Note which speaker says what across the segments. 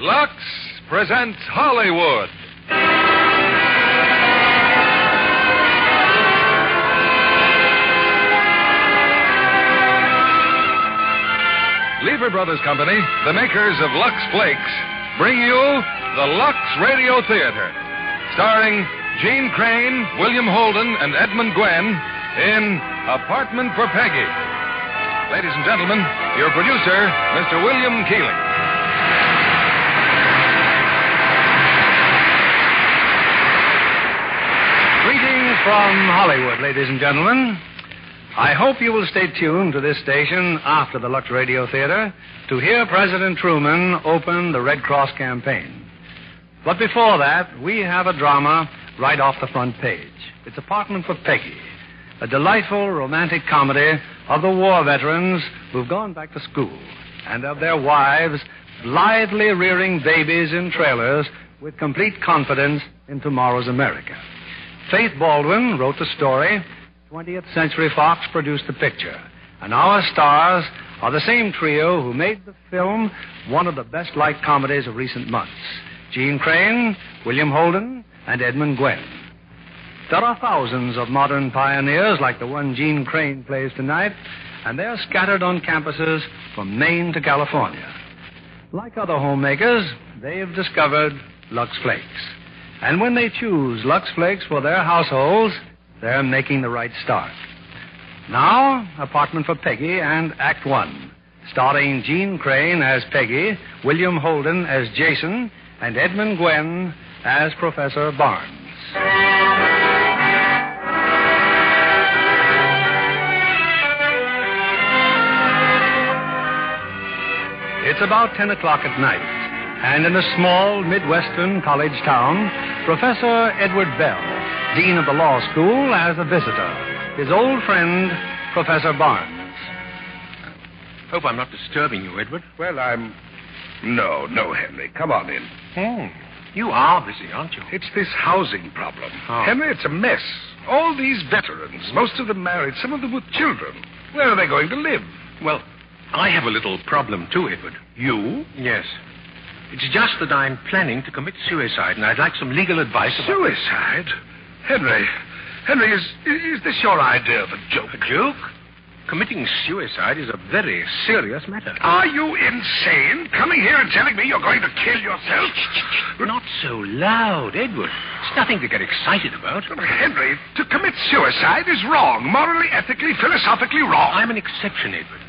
Speaker 1: Lux presents Hollywood. Lever Brothers Company, the makers of Lux Flakes, bring you the Lux Radio Theater, starring Gene Crane, William Holden, and Edmund Gwenn in Apartment for Peggy. Ladies and gentlemen, your producer, Mr. William Keighley.
Speaker 2: Greetings from Hollywood, ladies and gentlemen. I hope you will stay tuned to this station after the Lux Radio Theater to hear President Truman open the Red Cross campaign. But before that, we have a drama right off the front page. It's Apartment for Peggy, a delightful romantic comedy of the war veterans who've gone back to school and of their wives blithely rearing babies in trailers with complete confidence in tomorrow's America. Faith Baldwin wrote the story. 20th Century Fox produced the picture. And our stars are the same trio who made the film one of the best-liked comedies of recent months. Gene Crane, William Holden, and Edmund Gwenn. There are thousands of modern pioneers like the one Gene Crane plays tonight, and they're scattered on campuses from Maine to California. Like other homemakers, they've discovered Lux Flakes. And when they choose Lux Flakes for their households, they're making the right start. Now, Apartment for Peggy and Act One, starring Gene Crane as Peggy, William Holden as Jason, and Edmund Gwenn as Professor Barnes. It's about 10 o'clock at night, and in a small Midwestern college town, Professor Edward Bell, Dean of the Law School, has a visitor, his old friend, Professor Barnes.
Speaker 3: Hope I'm not disturbing you, Edward.
Speaker 4: Well, No, Henry. Come on in.
Speaker 3: You are busy, aren't you?
Speaker 4: It's this housing problem.
Speaker 3: Oh.
Speaker 4: Henry, it's a mess. All these veterans, most of them married, some of them with children. Where are they going to live?
Speaker 3: Well, I have a little problem, too, Edward.
Speaker 4: You?
Speaker 3: Yes. It's just that I'm planning to commit suicide, and I'd like some legal advice about...
Speaker 4: Suicide? Henry, is this your idea of a joke?
Speaker 3: A joke? Committing suicide is a very serious matter.
Speaker 4: Are you insane? Coming here and telling me you're going to kill yourself?
Speaker 3: Not so loud, Edward. It's nothing to get excited about.
Speaker 4: Henry, to commit suicide is wrong. Morally, ethically, philosophically wrong.
Speaker 3: I'm an exception, Edward.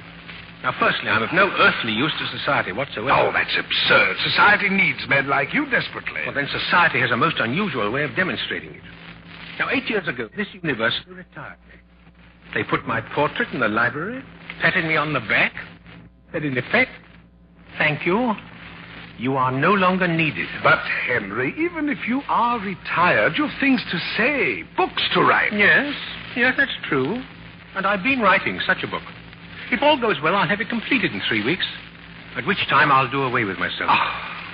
Speaker 3: Now, firstly, I'm of no earthly use to society whatsoever.
Speaker 4: Oh, that's absurd. Society needs men like you desperately.
Speaker 3: Well, then society has a most unusual way of demonstrating it. Now, 8 years ago, this university retired me. They put my portrait in the library, patted me on the back, said in effect, "Thank you. You are no longer needed."
Speaker 4: But, Henry, even if you are retired, you've things to say, books to write.
Speaker 3: Yes, that's true. And I've been writing such a book. If all goes well, I'll have it completed in 3 weeks, at which time I'll do away with myself.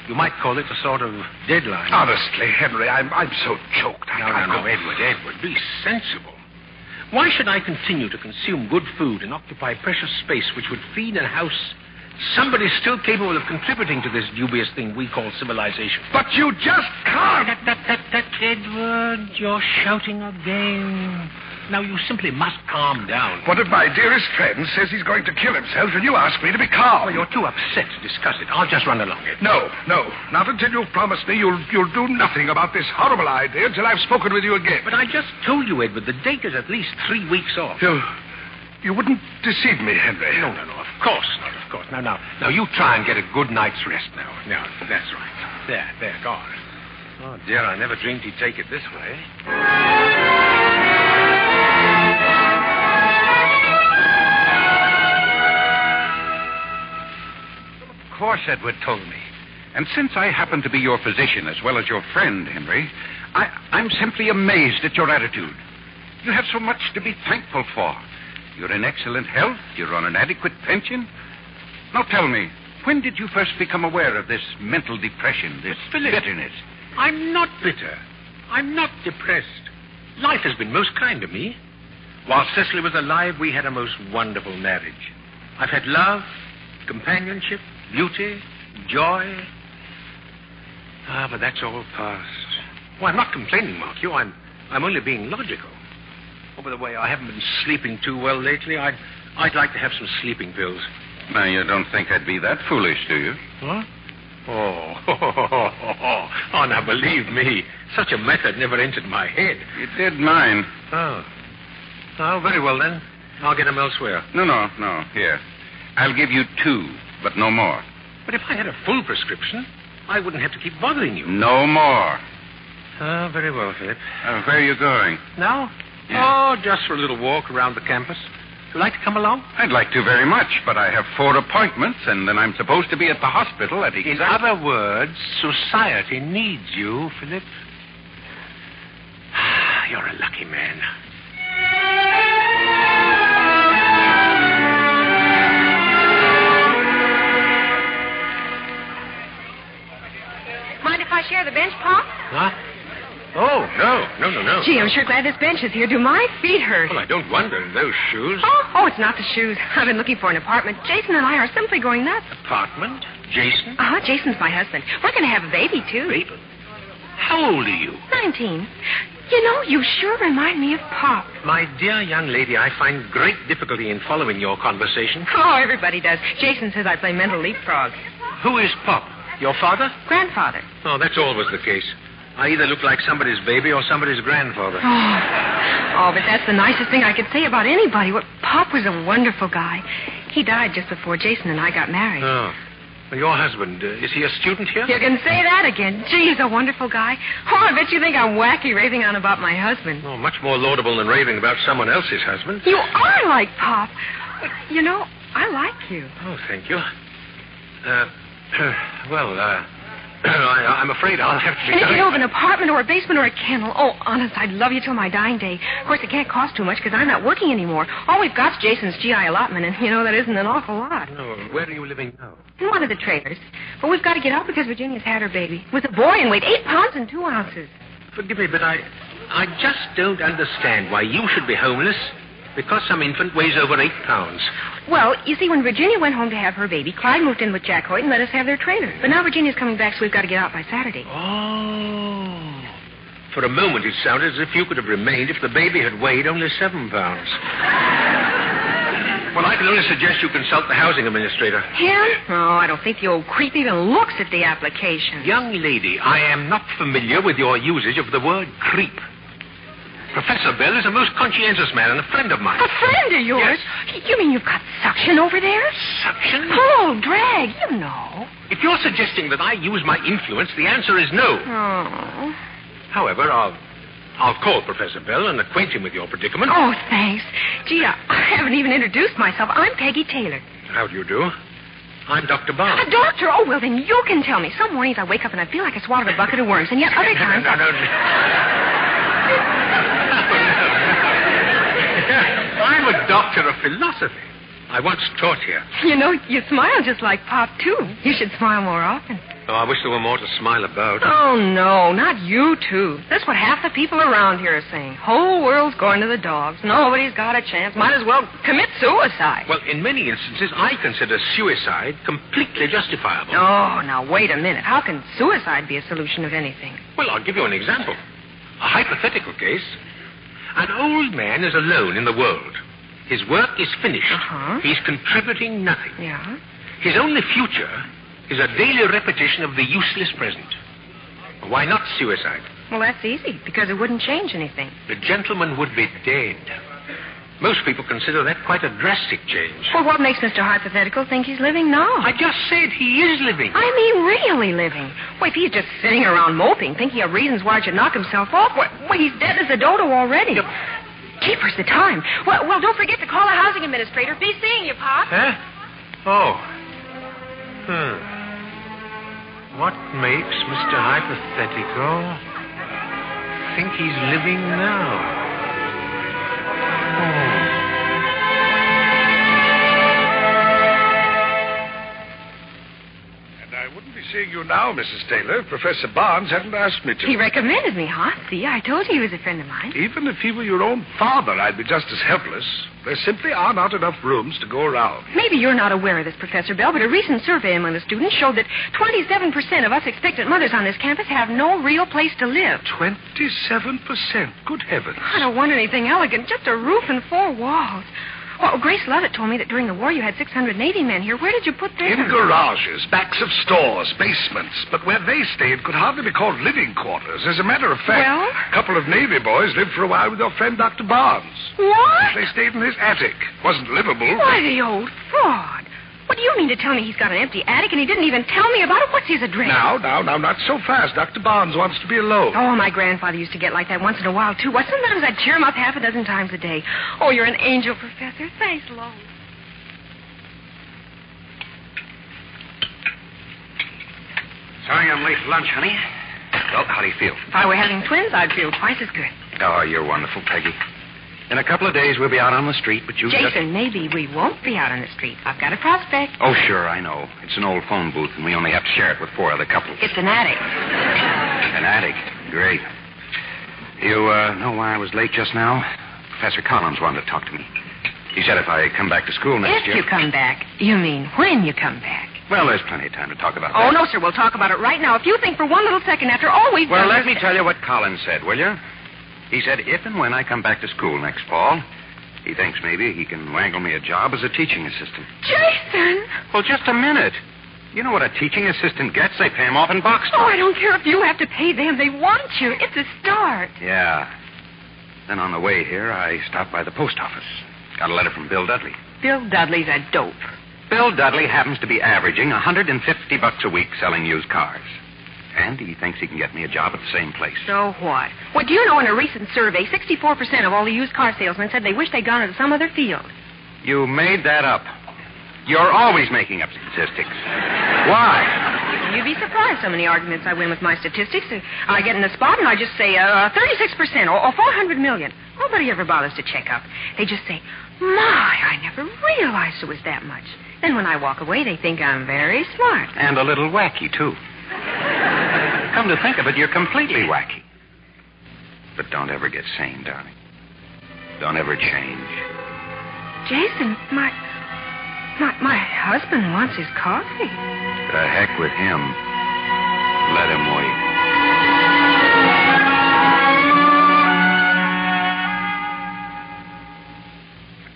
Speaker 3: You might call it a sort of deadline.
Speaker 4: Honestly, Henry, I'm so choked.
Speaker 3: No, Edward, be sensible. Why should I continue to consume good food and occupy precious space which would feed and house somebody still capable of contributing to this dubious thing we call civilization?
Speaker 4: But you just can't.
Speaker 3: Edward, you're shouting again. Now, you simply must calm down.
Speaker 4: What if my dearest friend says he's going to kill himself and you ask me to be calm?
Speaker 3: Well, you're too upset to discuss it. I'll just run along it.
Speaker 4: No. Not until you've promised me you'll do nothing about this horrible idea until I've spoken with you again.
Speaker 3: But I just told you, Edward, the date is at least 3 weeks off.
Speaker 4: You wouldn't deceive me, Henry.
Speaker 3: No, of course not, of course. Now, you try and get a good night's rest now. Now, that's right. There, go on. Oh, dear, I never dreamed he'd take it this way.
Speaker 5: Of course, Edward told me. And since I happen to be your physician as well as your friend, Henry, I'm simply amazed at your attitude. You have so much to be thankful for. You're in excellent health. You're on an adequate pension. Now tell me, when did you first become aware of this mental depression, this bitterness?
Speaker 3: I'm not bitter. I'm not depressed. Life has been most kind to me. While Cecily was alive, we had a most wonderful marriage. I've had love, companionship, beauty, joy. But that's all past. Well, I'm not complaining, mark you. I'm only being logical. Oh, by the way, I haven't been sleeping too well lately. I'd like to have some sleeping pills.
Speaker 5: Now, you don't think I'd be that foolish, do you?
Speaker 3: Huh? Oh, now believe me, such a method never entered my head.
Speaker 5: It did mine.
Speaker 3: Oh, very well then. I'll get them elsewhere.
Speaker 5: No. Here. I'll give you 2, but no more.
Speaker 3: But if I had a full prescription, I wouldn't have to keep bothering you.
Speaker 5: No more.
Speaker 3: Very well, Philip.
Speaker 5: Where are you going?
Speaker 3: Now?
Speaker 5: Yeah.
Speaker 3: Oh, just for a little walk around the campus. Would you like to come along?
Speaker 5: I'd like to very much, but I have 4 appointments, and then I'm supposed to be at the hospital at
Speaker 3: In other words, society needs you, Philip. You're a lucky man.
Speaker 6: Mind if I share the bench, Pop?
Speaker 3: Huh? Oh, no.
Speaker 6: Gee, I'm sure glad this bench is here. Do my feet hurt?
Speaker 3: Well, I don't wonder. Those shoes.
Speaker 6: Oh, it's not the shoes. I've been looking for an apartment. Jason and I are simply going nuts.
Speaker 3: Apartment? Jason?
Speaker 6: Uh-huh, Jason's my husband. We're going to have a baby, too.
Speaker 3: Baby? How old are you?
Speaker 6: 19. You know, you sure remind me of Pop.
Speaker 3: My dear young lady, I find great difficulty in following your conversation.
Speaker 6: Oh, everybody does. Jason says I play mental leapfrog.
Speaker 3: Who is Pop? Your father?
Speaker 6: Grandfather.
Speaker 3: Oh, that's always the case. I either look like somebody's baby or somebody's grandfather.
Speaker 6: Oh, but that's the nicest thing I could say about anybody. Pop was a wonderful guy. He died just before Jason and I got married.
Speaker 3: Oh. Well, your husband, is he a student here?
Speaker 6: You can say that again. Gee, he's a wonderful guy. Oh, I bet you think I'm wacky raving on about my husband.
Speaker 3: Oh, much more laudable than raving about someone else's husband.
Speaker 6: You are like Pop. You know, I like you.
Speaker 3: Oh, thank you. I'm afraid I'll have to be...
Speaker 6: And if you know of an apartment or a basement or a kennel, oh, honest, I'd love you till my dying day. Of course, it can't cost too much because I'm not working anymore. All we've got's Jason's GI allotment, and, you know, that isn't an awful lot.
Speaker 3: No, where are you living now?
Speaker 6: In one of the trailers. But we've got to get out because Virginia's had her baby. With a boy and weighed 8 pounds and 2 ounces.
Speaker 3: Forgive me, but I just don't understand why you should be homeless because some infant weighs over 8 pounds.
Speaker 6: Well, you see, when Virginia went home to have her baby, Clyde moved in with Jack Hoyt and let us have their trailer. But now Virginia's coming back, so we've got to get out by Saturday.
Speaker 3: Oh. For a moment, it sounded as if you could have remained if the baby had weighed only 7 pounds. Well, I can only suggest you consult the housing administrator.
Speaker 6: Him? Oh, I don't think the old creep even looks at the application.
Speaker 3: Young lady, I am not familiar with your usage of the word creep. Professor Bell is a most conscientious man and a friend of mine.
Speaker 6: A friend of yours?
Speaker 3: Yes.
Speaker 6: You mean you've got suction over there?
Speaker 3: Suction?
Speaker 6: Pull, drag, you know.
Speaker 3: If you're suggesting that I use my influence, the answer is no.
Speaker 6: Oh.
Speaker 3: However, I'll call Professor Bell and acquaint him with your predicament.
Speaker 6: Oh, thanks. Gee, I haven't even introduced myself. I'm Peggy Taylor.
Speaker 3: How do you do? I'm Dr. Barnes.
Speaker 6: A doctor? Oh, well, then you can tell me. Some mornings I wake up and I feel like I swallowed a bucket of worms, and yet other times...
Speaker 3: No. I'm a doctor of philosophy. I once taught here.
Speaker 6: You know, you smile just like Pop, too. You should smile more often.
Speaker 3: Oh, I wish there were more to smile about.
Speaker 6: Oh, no, not you, too. That's what half the people around here are saying. Whole world's going to the dogs. Nobody's got a chance. Might as well commit suicide.
Speaker 3: Well, in many instances, I consider suicide completely justifiable.
Speaker 6: Oh, now, wait a minute. How can suicide be a solution of anything?
Speaker 3: Well, I'll give you an example. A hypothetical case. An old man is alone in the world. His work is finished.
Speaker 6: Uh-huh.
Speaker 3: He's contributing nothing.
Speaker 6: Yeah?
Speaker 3: His only future is a daily repetition of the useless present. Why not suicide?
Speaker 6: Well, that's easy, because it wouldn't change anything.
Speaker 3: The gentleman would be dead. Most people consider that quite a drastic change.
Speaker 6: Well, what makes Mr. Hypothetical think he's living now?
Speaker 3: I just said he is living.
Speaker 6: I mean, really living. Well, if he's just sitting around moping, thinking of reasons why he should knock himself off, well, he's dead as a dodo already.
Speaker 3: Yep.
Speaker 6: Keepers the time. Well, don't forget to call the housing administrator. Be seeing you, Pop.
Speaker 3: Huh? Oh. What makes Mr. Hypothetical think he's living now?
Speaker 4: And I wouldn't be seeing you now, Mrs. Taylor. Professor Barnes hadn't asked me to.
Speaker 6: He recommended me, huh? See, I told you he was a friend of mine.
Speaker 4: Even if he were your own father, I'd be just as helpless. There simply are not enough rooms to go around.
Speaker 6: Maybe you're not aware of this, Professor Bell, but a recent survey among the students showed that 27% of us expectant mothers on this campus have no real place to live.
Speaker 4: 27%. Good heavens.
Speaker 6: I don't want anything elegant, just a roof and 4 walls. Well, Grace Lovett told me that during the war you had 680 men here. Where did you put them?
Speaker 4: In garages, backs of stores, basements. But where they stayed could hardly be called living quarters. As a matter of fact,
Speaker 6: Well?
Speaker 4: a couple of Navy boys lived for a while with your friend Dr. Barnes.
Speaker 6: What?
Speaker 4: They stayed in his attic. Wasn't livable.
Speaker 6: Why, the old fraud. What do you mean to tell me he's got an empty attic and he didn't even tell me about it? What's his address?
Speaker 4: Now, not so fast. Dr. Barnes wants to be alone.
Speaker 6: Oh, my grandfather used to get like that once in a while, too. Well, sometimes I'd cheer him up half a dozen times a day. Oh, you're an angel, Professor. Thanks, Lois.
Speaker 5: Sorry I'm late for lunch, honey. Well, how do you feel?
Speaker 6: If I were having twins, I'd feel twice as good.
Speaker 5: Oh, you're wonderful, Peggy. In a couple of days, we'll be out on the street, but you
Speaker 6: Jason, maybe we won't be out on the street. I've got a prospect.
Speaker 5: Oh, sure, I know. It's an old phone booth, and we only have to share it with 4 other couples.
Speaker 6: It's an attic.
Speaker 5: An attic. Great. You know why I was late just now? Professor Collins wanted to talk to me. He said if I come back to school next year...
Speaker 6: If you come back. You mean when you come back.
Speaker 5: Well, there's plenty of time to talk about
Speaker 6: Oh,
Speaker 5: that.
Speaker 6: no, sir. We'll talk about it right now. If you think for one little second after all we've
Speaker 5: Well,
Speaker 6: done...
Speaker 5: let me tell you what Collins said, will you? He said if and when I come back to school next fall, he thinks maybe he can wangle me a job as a teaching assistant.
Speaker 6: Jason!
Speaker 5: Well, just a minute. You know what a teaching assistant gets? They pay him off in box
Speaker 6: Oh,
Speaker 5: toys.
Speaker 6: I don't care if you have to pay them. They want you. It's a start.
Speaker 5: Yeah. Then on the way here, I stopped by the post office. Got a letter from Bill Dudley.
Speaker 6: Bill Dudley's a dope.
Speaker 5: Bill Dudley happens to be averaging $150 a week selling used cars. And he thinks he can get me a job at the same place.
Speaker 6: So what? Well, do you know in a recent survey, 64% of all the used car salesmen said they wish they'd gone into some other field.
Speaker 5: You made that up. You're always making up statistics. Why?
Speaker 6: You'd be surprised how many arguments I win with my statistics. I get in a spot and I just say 36% or 400 million. Nobody ever bothers to check up. They just say, my, I never realized it was that much. Then when I walk away, they think I'm very smart.
Speaker 5: And a little wacky, too. Come to think of it, you're completely wacky. But don't ever get sane, darling. Don't ever change.
Speaker 6: Jason, my husband wants his coffee.
Speaker 5: The heck with him. Let him wait.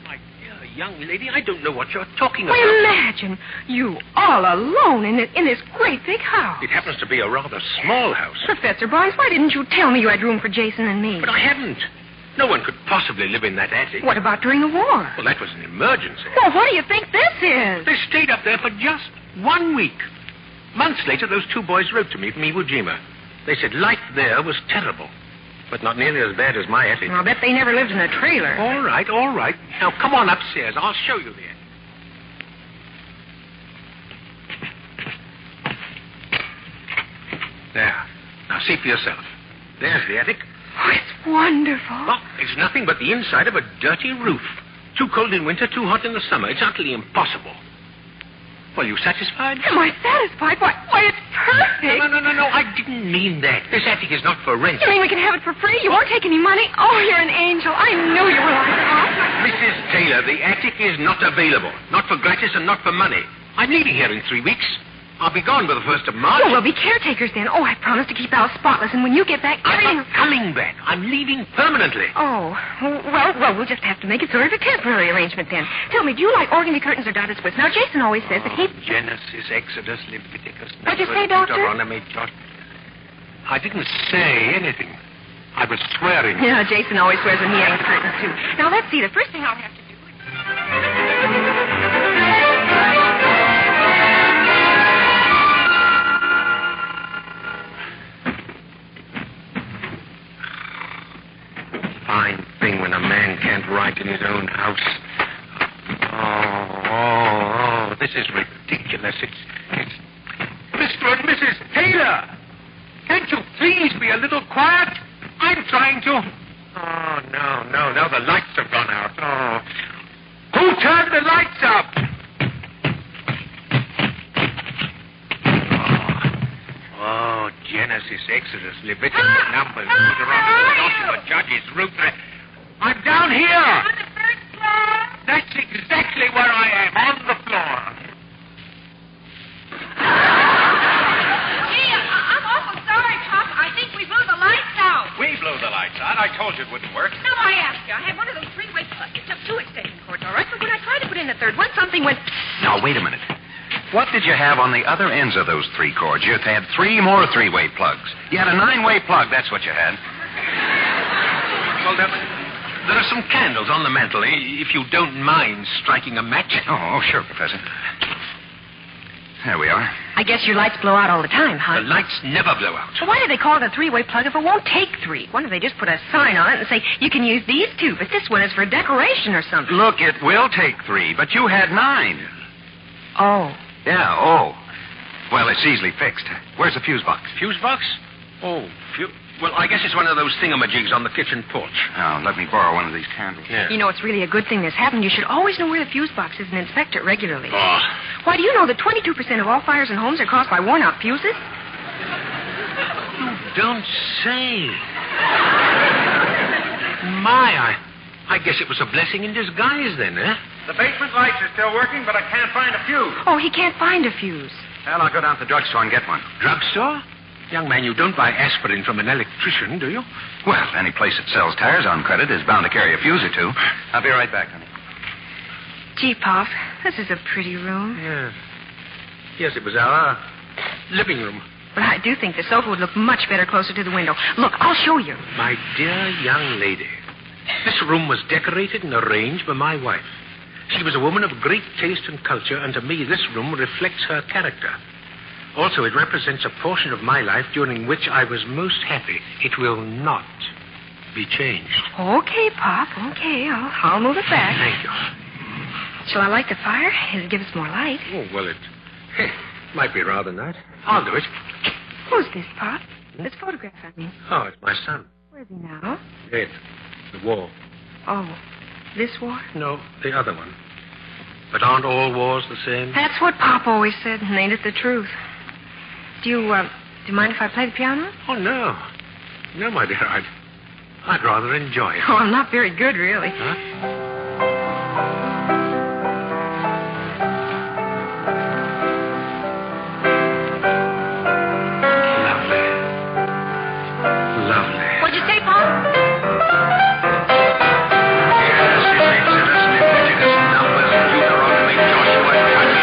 Speaker 3: My dear young lady, I don't know what you're talking about.
Speaker 6: Well, imagine you all alone in this great big house.
Speaker 3: It happens to be a rather small house.
Speaker 6: Professor Barnes, why didn't you tell me you had room for Jason and me?
Speaker 3: But I haven't. No one could possibly live in that attic.
Speaker 6: What about during the war?
Speaker 3: Well, that was an emergency.
Speaker 6: Well, what do you think this is?
Speaker 3: They stayed up there for just 1 week. Months later, those 2 boys wrote to me from Iwo Jima. They said life there was terrible, but not nearly as bad as my attic.
Speaker 6: I'll bet they never lived in a trailer.
Speaker 3: All right, all right. Now, come on upstairs. I'll show you the attic. There. Now, see for yourself. There's the attic.
Speaker 6: Oh, it's wonderful.
Speaker 3: Well, it's nothing but the inside of a dirty roof. Too cold in winter, too hot in the summer. It's utterly impossible. Well, you satisfied?
Speaker 6: Am I satisfied? Why, it's perfect.
Speaker 3: No. I didn't mean that. This attic is not for rent.
Speaker 6: You mean we can have it for free? You won't take any money? Oh, you're an angel. I knew you were like that.
Speaker 3: Mrs. Taylor, the attic is not available. Not for gratis and not for money. I'm leaving here in 3 weeks. I'll be gone by the 1st of March.
Speaker 6: Oh, we'll be caretakers then. Oh, I promise to keep the house spotless, and when you get back,
Speaker 3: I'm
Speaker 6: everything...
Speaker 3: not coming back. I'm leaving permanently.
Speaker 6: Oh, well, we'll just have to make it sort of a temporary arrangement then. Tell me, do you like organdy curtains or dotted splits? Now, Jason always says that he...
Speaker 3: Genesis, Exodus, Leviticus...
Speaker 6: What'd you say, Doctor?
Speaker 3: Deuteronomy, I didn't say anything. I was swearing.
Speaker 6: Yeah, Jason always swears when he hangs the curtains, too. Now, let's see. The first thing I'll have to do is...
Speaker 3: Fine thing when a man can't write in his own house. Oh, this is ridiculous. It's... Mr. and Mrs. Taylor! Can't you please be a little quiet? I'm trying to... Oh, no, the lights have gone out. Oh. Who turned the lights up? Oh, Genesis, Exodus, Leviticus, Numbers, Deuteronomy, Joshua, Judges, Ruth. I'm down here.
Speaker 6: On the first floor.
Speaker 3: That's exactly where I am, on the floor.
Speaker 6: Gee, I'm awful sorry, Pop. I think we blew the lights out.
Speaker 5: We blew the lights out. I told you it wouldn't work.
Speaker 6: No, I asked you. I had one of those three-way plugs. It took 2 extension cords, all right? But when I tried to put in the third one, something went...
Speaker 5: Now, wait a minute. What did you have on the other ends of those 3 cords? You had 3 more three-way plugs. You had a 9-way plug. That's what you had.
Speaker 3: Well, there are some candles on the mantel, if you don't mind striking a match.
Speaker 5: Oh, sure, Professor. There we are.
Speaker 6: I guess your lights blow out all the time, huh?
Speaker 3: The lights never blow out.
Speaker 6: So why do they call it a three-way plug if it won't take 3? Why don't they just put a sign on it and say, you can use these 2, but this one is for decoration or something?
Speaker 5: Look, it will take 3, but you had 9.
Speaker 6: Oh.
Speaker 5: Yeah, oh. Well, it's easily fixed. Where's the fuse box?
Speaker 3: Fuse box? Oh, well, I guess it's one of those thingamajigs on the kitchen porch.
Speaker 5: Oh, let me borrow one of these candles.
Speaker 3: Yeah.
Speaker 6: You know, it's really a good thing this happened. You should always know where the fuse box is and inspect it regularly.
Speaker 3: Oh.
Speaker 6: Why, do you know that 22% of all fires in homes are caused by worn-out fuses?
Speaker 3: You don't say. My, I guess it was a blessing in disguise then, eh?
Speaker 5: The basement lights are still working, but I can't find a fuse.
Speaker 6: Oh, he can't find a fuse.
Speaker 5: Well, I'll go down to the drugstore and get one.
Speaker 3: Drugstore? Young man, you don't buy aspirin from an electrician, do you?
Speaker 5: Well, any place that sells tires on credit is bound to carry a fuse or 2. I'll be right back, honey.
Speaker 6: Gee, Pop, this is a pretty room.
Speaker 3: Yeah. Yes, it was our living room.
Speaker 6: But I do think the sofa would look much better closer to the window. Look, I'll show you.
Speaker 3: My dear young lady, this room was decorated and arranged by my wife. She was a woman of great taste and culture, and to me, this room reflects her character. Also, it represents a portion of my life during which I was most happy. It will not be changed.
Speaker 6: Okay, Pop, okay. I'll move it back.
Speaker 3: Thank you.
Speaker 6: Shall I light the fire? It'll give us more light.
Speaker 3: Oh, well, it might be rather nice. I'll do it.
Speaker 6: Who's this, Pop? This photograph, I mean.
Speaker 3: Oh, it's my son.
Speaker 6: Where's he now?
Speaker 3: Dead. The wall.
Speaker 6: Oh, this war?
Speaker 3: No, the other one. But aren't all wars the same?
Speaker 6: That's what Pop always said, and ain't it the truth? Do you mind if I play the piano?
Speaker 3: Oh, no. No, my dear, I'd rather enjoy it.
Speaker 6: Oh, I'm not very good, really.
Speaker 3: Huh? Lovely.
Speaker 6: What'd you say, Pop?
Speaker 5: Yes, it makes it, doesn't it? Leviticus, Numbers, Deuteronomy, Joshua, Judges.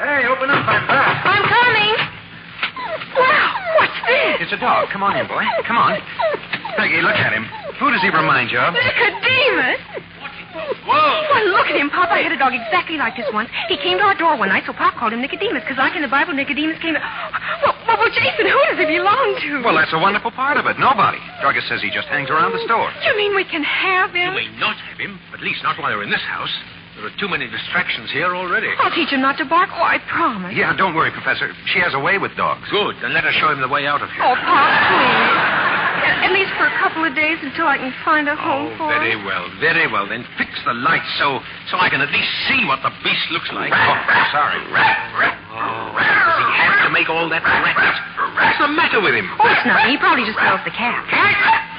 Speaker 5: Hey, open up, I'm back.
Speaker 6: I'm coming. Wow, what's this?
Speaker 5: It's a dog. Come on in, boy. Come on. Peggy, look at him. Who does he remind you of?
Speaker 6: Nicodemus.
Speaker 3: Whoa!
Speaker 6: Well, look at him, Pop. I had a dog exactly like this once. He came to our door one night, so Pop called him Nicodemus, because like in the Bible, Nicodemus came to... Well, Jason, who does he belong to?
Speaker 5: Well, that's a wonderful part of it. Nobody. Druggist says he just hangs around the store.
Speaker 6: You mean we can have
Speaker 3: You
Speaker 6: him?
Speaker 3: may not have him, at least not while you're in this house. There are too many distractions here already.
Speaker 6: I'll teach him not to bark. Oh, I promise.
Speaker 5: Yeah, don't worry, Professor. She has a way with dogs.
Speaker 3: Good. Then let us show him the way out of here.
Speaker 6: Oh, Pop, please. At least for a couple of days until I can find a home for
Speaker 3: very
Speaker 6: him.
Speaker 3: well, very well. Then fix the lights so I can at least see what the beast looks like.
Speaker 5: Oh, sorry.
Speaker 3: Does he have to make all that racket? What's the matter with him?
Speaker 6: Oh, it's nothing. He probably just smells the cat.
Speaker 3: Cat?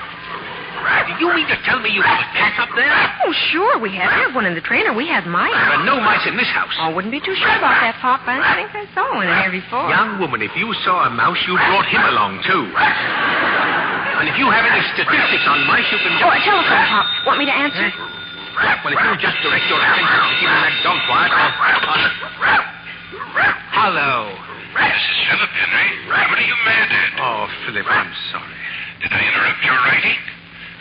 Speaker 3: Do you mean to tell me you have a cat up there?
Speaker 6: Oh, sure, we have. We have one in the trailer. We have mice.
Speaker 3: There are no mice in this house.
Speaker 6: Oh, wouldn't be too sure about that, Pop. I think I saw one in here before.
Speaker 3: Young woman, if you saw a mouse, you brought him along, too. And if you have any statistics on mice, you can just...
Speaker 6: Oh, a telephone, Pop. Want me to answer?
Speaker 3: Well, if you just direct your attention to keeping that dog quiet, Hello.
Speaker 4: This is Philip, Henry. What are you mad at?
Speaker 3: Oh, Philip, I'm sorry.
Speaker 4: Did I interrupt your writing?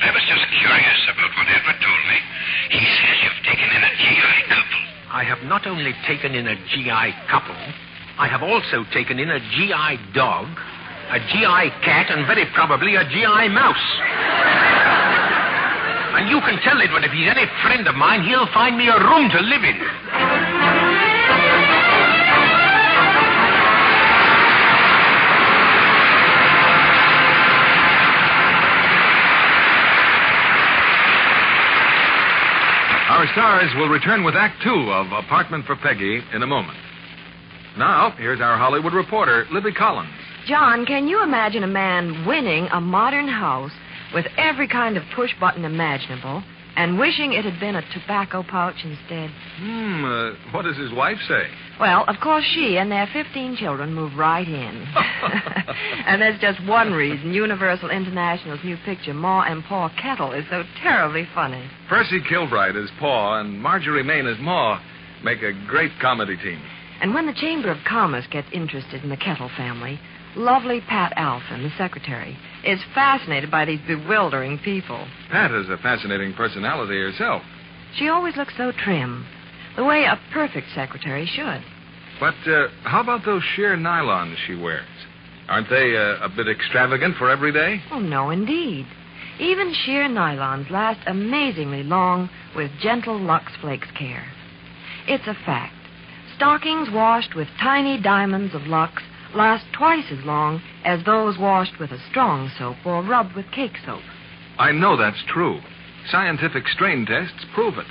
Speaker 4: I was just curious about what Edward told me. He says you've taken in a GI couple.
Speaker 3: I have not only taken in a GI couple, I have also taken in a GI dog, a GI cat, and very probably a GI mouse. And you can tell Edward if he's any friend of mine, he'll find me a room to live in.
Speaker 1: Our stars will return with Act Two of Apartment for Peggy in a moment. Now, here's our Hollywood reporter, Libby Collins.
Speaker 7: John, can you imagine a man winning a modern house with every kind of push button imaginable and wishing it had been a tobacco pouch instead?
Speaker 1: What does his wife say?
Speaker 7: Well, of course, she and their 15 children move right in. And there's just one reason Universal International's new picture, Ma and Pa Kettle, is so terribly funny.
Speaker 1: Percy Kilbride as Pa and Marjorie Main as Ma make a great comedy team.
Speaker 7: And when the Chamber of Commerce gets interested in the Kettle family, lovely Pat Alphen, the secretary, is fascinated by these bewildering people.
Speaker 1: Pat is a fascinating personality herself.
Speaker 7: She always looks so trim, the way a perfect secretary should.
Speaker 1: But how about those sheer nylons she wears? Aren't they a bit extravagant for every day?
Speaker 7: Oh, no, indeed. Even sheer nylons last amazingly long with gentle Lux Flakes care. It's a fact. Stockings washed with tiny diamonds of Lux last twice as long as those washed with a strong soap or rubbed with cake soap.
Speaker 1: I know that's true. Scientific strain tests prove it.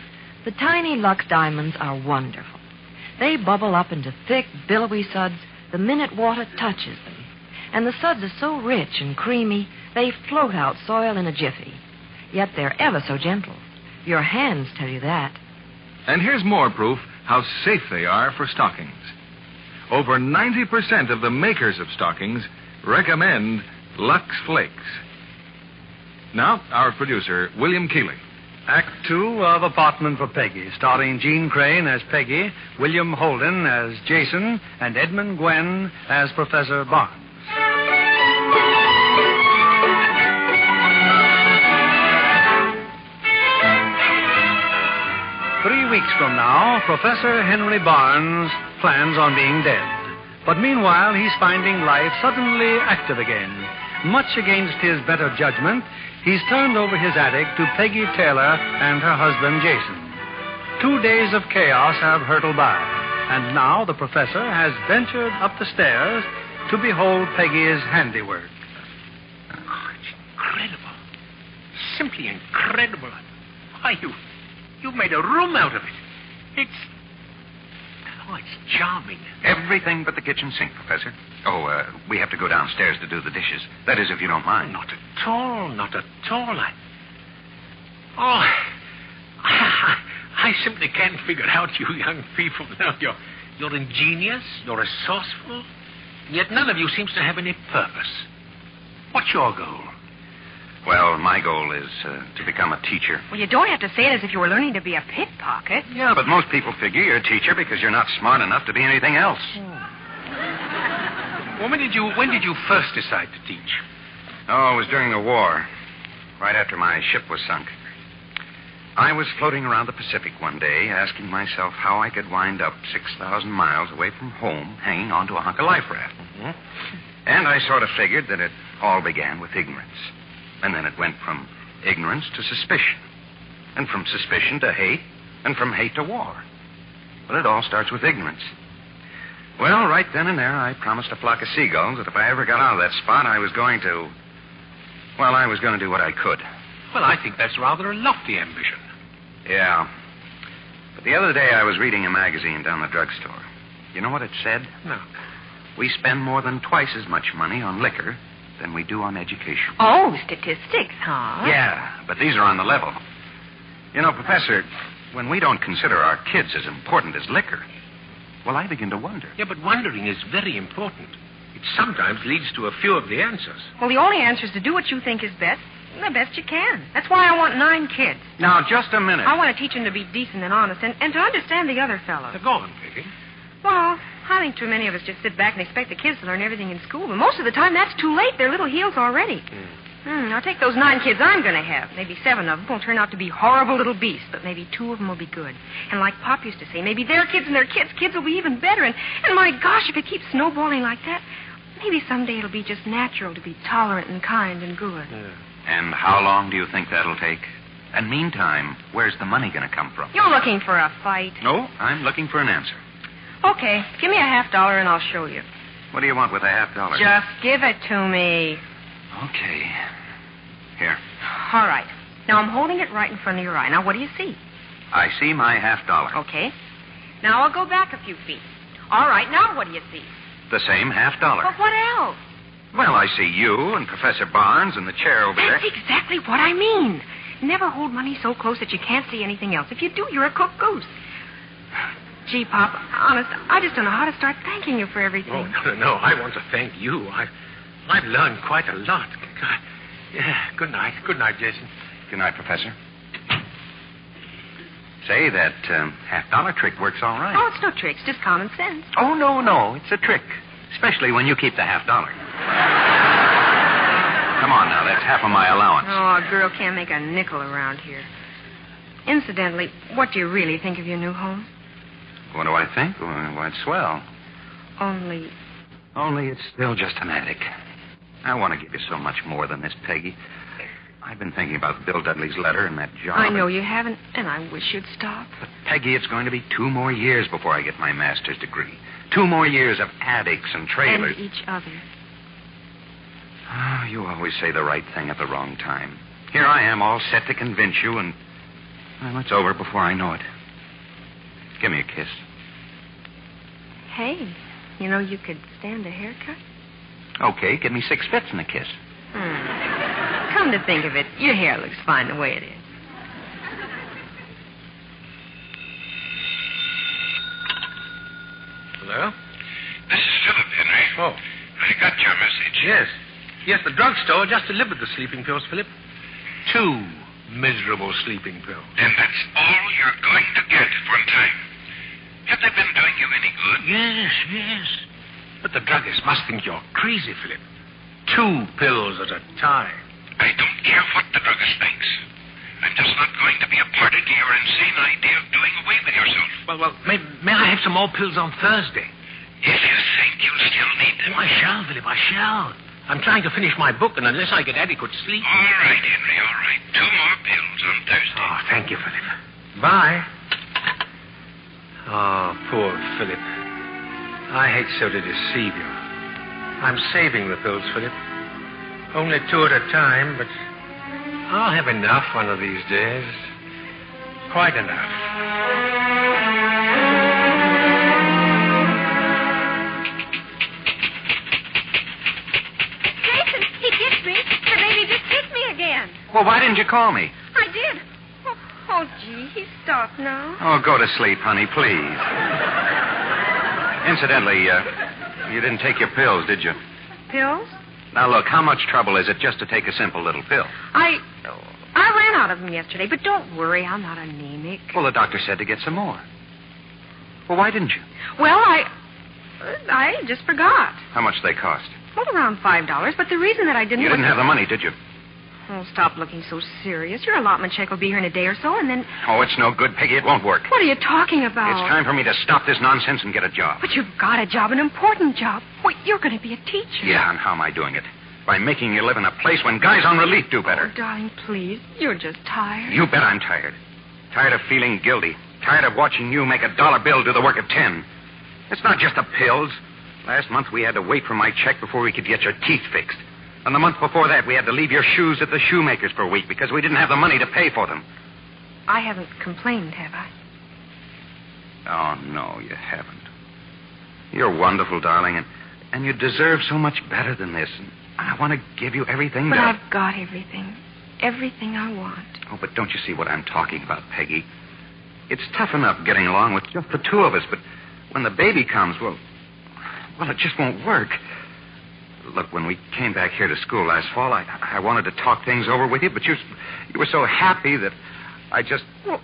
Speaker 7: The tiny Lux diamonds are wonderful. They bubble up into thick, billowy suds the minute water touches them. And the suds are so rich and creamy, they float out soil in a jiffy. Yet they're ever so gentle. Your hands tell you that.
Speaker 1: And here's more proof how safe they are for stockings. Over 90% of the makers of stockings recommend Lux Flakes. Now, our producer, William Keeley.
Speaker 2: Act Two of Apartment for Peggy, starring Jean Crane as Peggy, William Holden as Jason, and Edmund Gwen as Professor Barnes. 3 weeks from now, Professor Henry Barnes plans on being dead. But meanwhile, he's finding life suddenly active again. Much against his better judgment, he's turned over his attic to Peggy Taylor and her husband, Jason. 2 days of chaos have hurtled by, and now the professor has ventured up the stairs to behold Peggy's handiwork.
Speaker 3: Oh, it's incredible. Simply incredible. Why, you've made a room out of it. It's charming.
Speaker 5: Everything but the kitchen sink, Professor. We have to go downstairs to do the dishes. That is, if you don't mind.
Speaker 3: Not at all, not at all. I simply can't figure out you young people now. You're ingenious, you're resourceful, yet none of you seems to have any purpose. What's your goal?
Speaker 5: Well, my goal is to become a teacher.
Speaker 6: Well, you don't have to say it as if you were learning to be a pickpocket.
Speaker 5: Yeah, but most people figure you're a teacher because you're not smart enough to be anything else.
Speaker 3: Well, when did you first decide to teach?
Speaker 5: Oh, it was during the war, right after my ship was sunk. I was floating around the Pacific one day, asking myself how I could wind up 6,000 miles away from home, hanging onto a hunk of life raft. Mm-hmm. And I sort of figured that it all began with ignorance. And then it went from ignorance to suspicion. And from suspicion to hate. And from hate to war. But it all starts with ignorance. Well, right then and there, I promised a flock of seagulls that if I ever got out of that spot, I was going to do what I could.
Speaker 3: Well, I think that's rather a lofty ambition.
Speaker 5: Yeah. But the other day, I was reading a magazine down the drugstore. You know what it said?
Speaker 3: No.
Speaker 5: We spend more than twice as much money on liquor than we do on education.
Speaker 6: Oh, statistics, huh?
Speaker 5: Yeah, but these are on the level. You know, Professor, when we don't consider our kids as important as liquor, well, I begin to wonder.
Speaker 3: Yeah, but wondering is very important. It sometimes leads to a few of the answers.
Speaker 6: Well, the only answer is to do what you think is best, the best you can. That's why I want 9 kids.
Speaker 5: Now, just a minute.
Speaker 6: I want to teach them to be decent and honest and to understand the other fellow.
Speaker 3: Go on, Peggy.
Speaker 6: Well, I think too many of us just sit back and expect the kids to learn everything in school. But most of the time, that's too late. They're little heels already. I'll take those 9 kids I'm going to have. Maybe 7 of them will turn out to be horrible little beasts, but maybe 2 of them will be good. And like Pop used to say, maybe their kids and their kids will be even better. And my gosh, if it keeps snowballing like that, maybe someday it'll be just natural to be tolerant and kind and good.
Speaker 3: Yeah.
Speaker 5: And how long do you think that'll take? And meantime, where's the money going to come from?
Speaker 6: You're looking for a fight.
Speaker 5: No, I'm looking for an answer.
Speaker 6: Okay, give me a $50 and I'll show you.
Speaker 5: What do you want with a $50?
Speaker 6: Just give it to me.
Speaker 5: Okay. Here.
Speaker 6: All right. Now, I'm holding it right in front of your eye. Now, what do you see?
Speaker 5: I see my $50.
Speaker 6: Okay. Now I'll go back a few feet. All right, now what do you see?
Speaker 5: The same $50.
Speaker 6: But what else?
Speaker 5: Well, I see you and Professor Barnes and the chair over there.
Speaker 6: That's exactly what I mean. Never hold money so close that you can't see anything else. If you do, you're a cooked goose. Gee, Pop, honest, I just don't know how to start thanking you for everything.
Speaker 3: Oh, no. I want to thank you. I've learned quite a lot. Yeah, good night. Good night, Jason.
Speaker 5: Good night, Professor. Say, that $50 trick works all right.
Speaker 6: Oh, it's no trick. It's just common sense.
Speaker 5: Oh, no. It's a trick. Especially when you keep the $50. Come on now. That's half of my allowance.
Speaker 6: Oh, a girl can't make a nickel around here. Incidentally, what do you really think of your new home?
Speaker 5: What do I think? Well, it's swell.
Speaker 6: Only
Speaker 5: it's still just an attic. I want to give you so much more than this, Peggy. I've been thinking about Bill Dudley's letter and that job.
Speaker 6: I know you haven't, and I wish you'd stop.
Speaker 5: But, Peggy, it's going to be 2 more years before I get my master's degree. 2 more years of attics and trailers.
Speaker 6: And each other.
Speaker 5: Oh, you always say the right thing at the wrong time. Here I am, all set to convince you, and... well, it's over before I know it. Give me a kiss.
Speaker 6: Hey, you know you could stand a haircut?
Speaker 5: Okay, give me 6 fits and a kiss.
Speaker 6: Come to think of it, your hair looks fine the way it is.
Speaker 3: Hello?
Speaker 4: This is Philip, Henry.
Speaker 3: Oh.
Speaker 4: I got your message.
Speaker 3: Yes, the drugstore just delivered the sleeping pills, Philip. 2 miserable sleeping pills.
Speaker 4: And that's all you're going to get at one time. Have they been doing you any good?
Speaker 3: Yes. But the druggist must think you're crazy, Philip. 2 pills at a time.
Speaker 4: I don't care what the druggist thinks. I'm just not going to be a party to your insane idea of doing away with yourself.
Speaker 3: Well, may I have some more pills on Thursday?
Speaker 4: If you think you still need them.
Speaker 3: Oh, I shall, Philip, I shall. I'm trying to finish my book, and unless I get adequate sleep...
Speaker 4: All right, Henry, all right. 2 more pills on Thursday.
Speaker 3: Oh, thank you, Philip. Bye. Oh, poor Philip. I hate so to deceive you. I'm saving the pills, Philip. Only 2 at a time, but I'll have enough one of these days. Quite enough.
Speaker 6: Jason, he kicked me. The baby just kicked me again.
Speaker 5: Well, why didn't you call me?
Speaker 6: I did. Oh, gee, he's stopped now.
Speaker 5: Oh, go to sleep, honey, please. Incidentally, you didn't take your pills, did you?
Speaker 6: Pills?
Speaker 5: Now, look, how much trouble is it just to take a simple little pill?
Speaker 6: I ran out of them yesterday, but don't worry, I'm not anemic.
Speaker 5: Well, the doctor said to get some more. Well, why didn't you?
Speaker 6: Well, I just forgot.
Speaker 5: How much they cost?
Speaker 6: Well, around $5, but the reason that I didn't...
Speaker 5: You didn't have the money, did you?
Speaker 6: Oh, stop looking so serious. Your allotment check will be here in a day or so, and then...
Speaker 5: Oh, it's no good, Peggy. It won't work.
Speaker 6: What are you talking about?
Speaker 5: It's time for me to stop this nonsense and get a job.
Speaker 6: But you've got a job, an important job. Wait, you're going to be a teacher.
Speaker 5: Yeah, and how am I doing it? By making you live in a place when guys on relief do better.
Speaker 6: Oh, darling, please. You're just tired.
Speaker 5: You bet I'm tired. Tired of feeling guilty. Tired of watching you make a dollar bill do the work of 10. It's not just the pills. Last month we had to wait for my check before we could get your teeth fixed. And the month before that, we had to leave your shoes at the shoemaker's for a week because we didn't have the money to pay for them.
Speaker 6: I haven't complained, have I?
Speaker 5: Oh, no, you haven't. You're wonderful, darling, and you deserve so much better than this. And I want to give you everything
Speaker 6: But
Speaker 5: that...
Speaker 6: I've got everything. Everything I want.
Speaker 5: Oh, but don't you see what I'm talking about, Peggy? It's tough enough getting along with just the 2 of us, but when the baby comes, well, it just won't work. Look, when we came back here to school last fall, I wanted to talk things over with you, but you were so happy that I just...
Speaker 6: Well,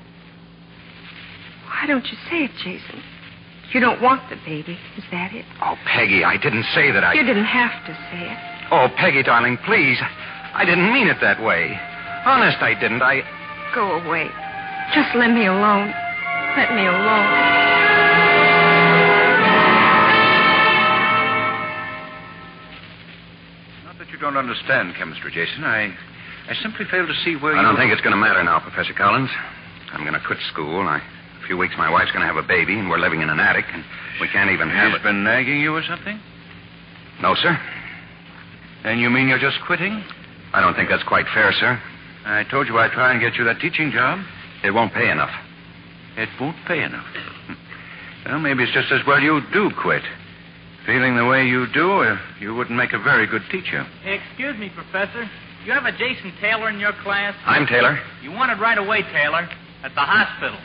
Speaker 6: why don't you say it, Jason? You don't want the baby. Is that it?
Speaker 5: Oh, Peggy, I didn't say that I...
Speaker 6: You didn't have to say it.
Speaker 5: Oh, Peggy, darling, please. I didn't mean it that way. Honest, I didn't.
Speaker 6: Go away. Just let me alone. Let me alone.
Speaker 5: You don't understand chemistry, Jason. I simply fail to see where I don't think it's going to matter now, Professor Collins. I'm going to quit school. In a few weeks, my wife's going to have a baby, and we're living in an attic, and we can't even have it.
Speaker 8: He's been nagging you or something?
Speaker 5: No, sir.
Speaker 8: And you mean you're just quitting?
Speaker 5: I don't think that's quite fair, sir.
Speaker 8: I told you I'd try and get you that teaching job.
Speaker 5: It won't pay enough.
Speaker 8: It won't pay enough. Well, maybe it's just as well you do quit. Feeling the way you do, you wouldn't make a very good teacher.
Speaker 9: Excuse me, Professor. You have a Jason Taylor in your class?
Speaker 8: I'm Taylor.
Speaker 9: You want it right away, Taylor. At the hospital.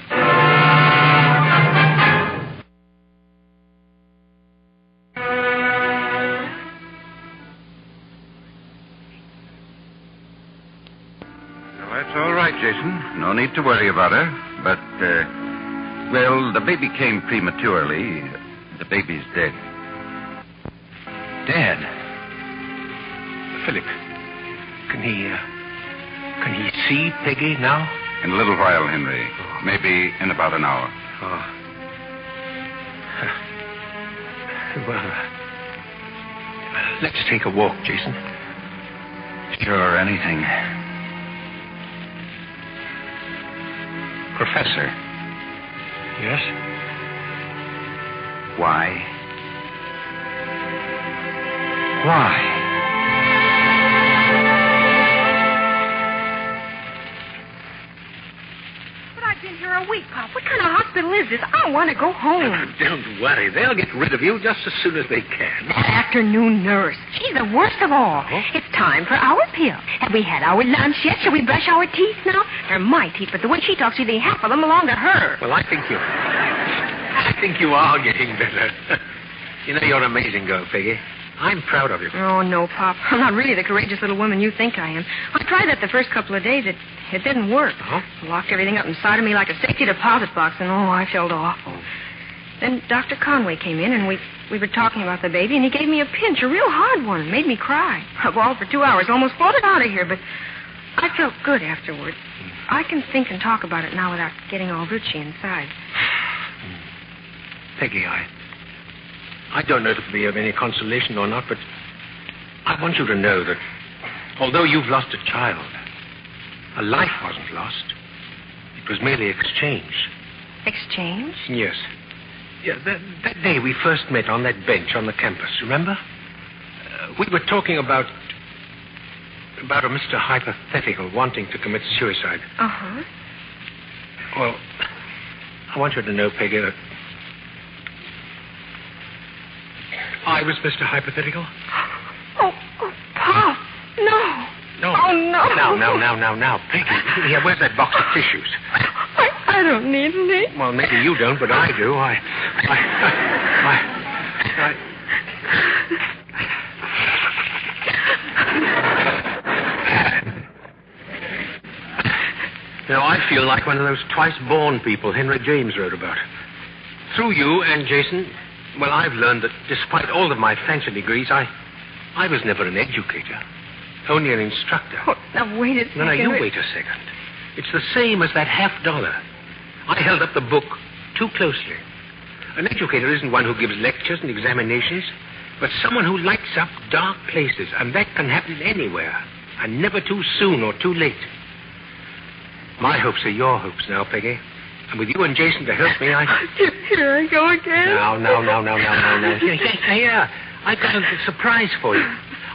Speaker 8: Well, that's all right, Jason. No need to worry about her. But, well, the baby came prematurely. The baby's dead.
Speaker 3: Dead? Philip, can he see Peggy now?
Speaker 8: In a little while, Henry. Maybe in about an hour.
Speaker 3: Oh. Well, let's take a walk, Jason.
Speaker 8: Sure, anything.
Speaker 3: Professor. Yes?
Speaker 8: Why? Why?
Speaker 6: I've been here a week, Pop. What kind of hospital is this? I want to go home.
Speaker 3: Don't worry. They'll get rid of you just as soon as they can.
Speaker 6: That afternoon nurse. She's the worst of all.
Speaker 3: Oh?
Speaker 6: It's time for our pill. Have we had our lunch yet? Shall we brush our teeth now? They're my teeth, but the way she talks, you think half of them belong to her.
Speaker 3: Well, I think you are getting better. You know, you're an amazing girl, Peggy. I'm proud of you.
Speaker 6: Oh, no, Pop. I'm not really the courageous little woman you think I am. I tried that the first couple of days. It didn't work.
Speaker 3: Uh-huh.
Speaker 6: Locked everything up inside of me like a safety deposit box, and I felt awful. Then Dr. Conway came in, and we were talking about the baby, and he gave me a pinch, a real hard one, made me cry. I bawled for 2 hours, almost floated out of here, but I felt good afterward. I can think and talk about it now without getting all bitchy inside.
Speaker 3: Peggy, I don't know if it'll be of any consolation or not, but I want you to know that although you've lost a child, a life wasn't lost. It was merely exchanged.
Speaker 6: Exchange?
Speaker 3: Yes. Yeah, that day we first met on that bench on the campus, remember? We were talking about a Mr. Hypothetical wanting to commit suicide.
Speaker 6: Uh-huh.
Speaker 3: Well, I want you to know, Peggy, that I was Mr. Hypothetical.
Speaker 6: Oh, Pop, no.
Speaker 3: No.
Speaker 6: Oh, no.
Speaker 3: Now, Peggy. Here, where's that box of tissues?
Speaker 6: I don't need any.
Speaker 3: Well, maybe you don't, but I do. I You know, I feel like one of those twice-born people Henry James wrote about. Through you and Jason, well, I've learned that despite all of my fancy degrees, I was never an educator, only an instructor.
Speaker 6: Oh, now, wait a second.
Speaker 3: No, you wait a second. It's the same as that $50. I held up the book too closely. An educator isn't one who gives lectures and examinations, but someone who lights up dark places, and that can happen anywhere, and never too soon or too late. My hopes are your hopes now, Peggy. And with you and Jason to help me,
Speaker 6: Here I go again.
Speaker 3: Now. Here. I've got a surprise for you.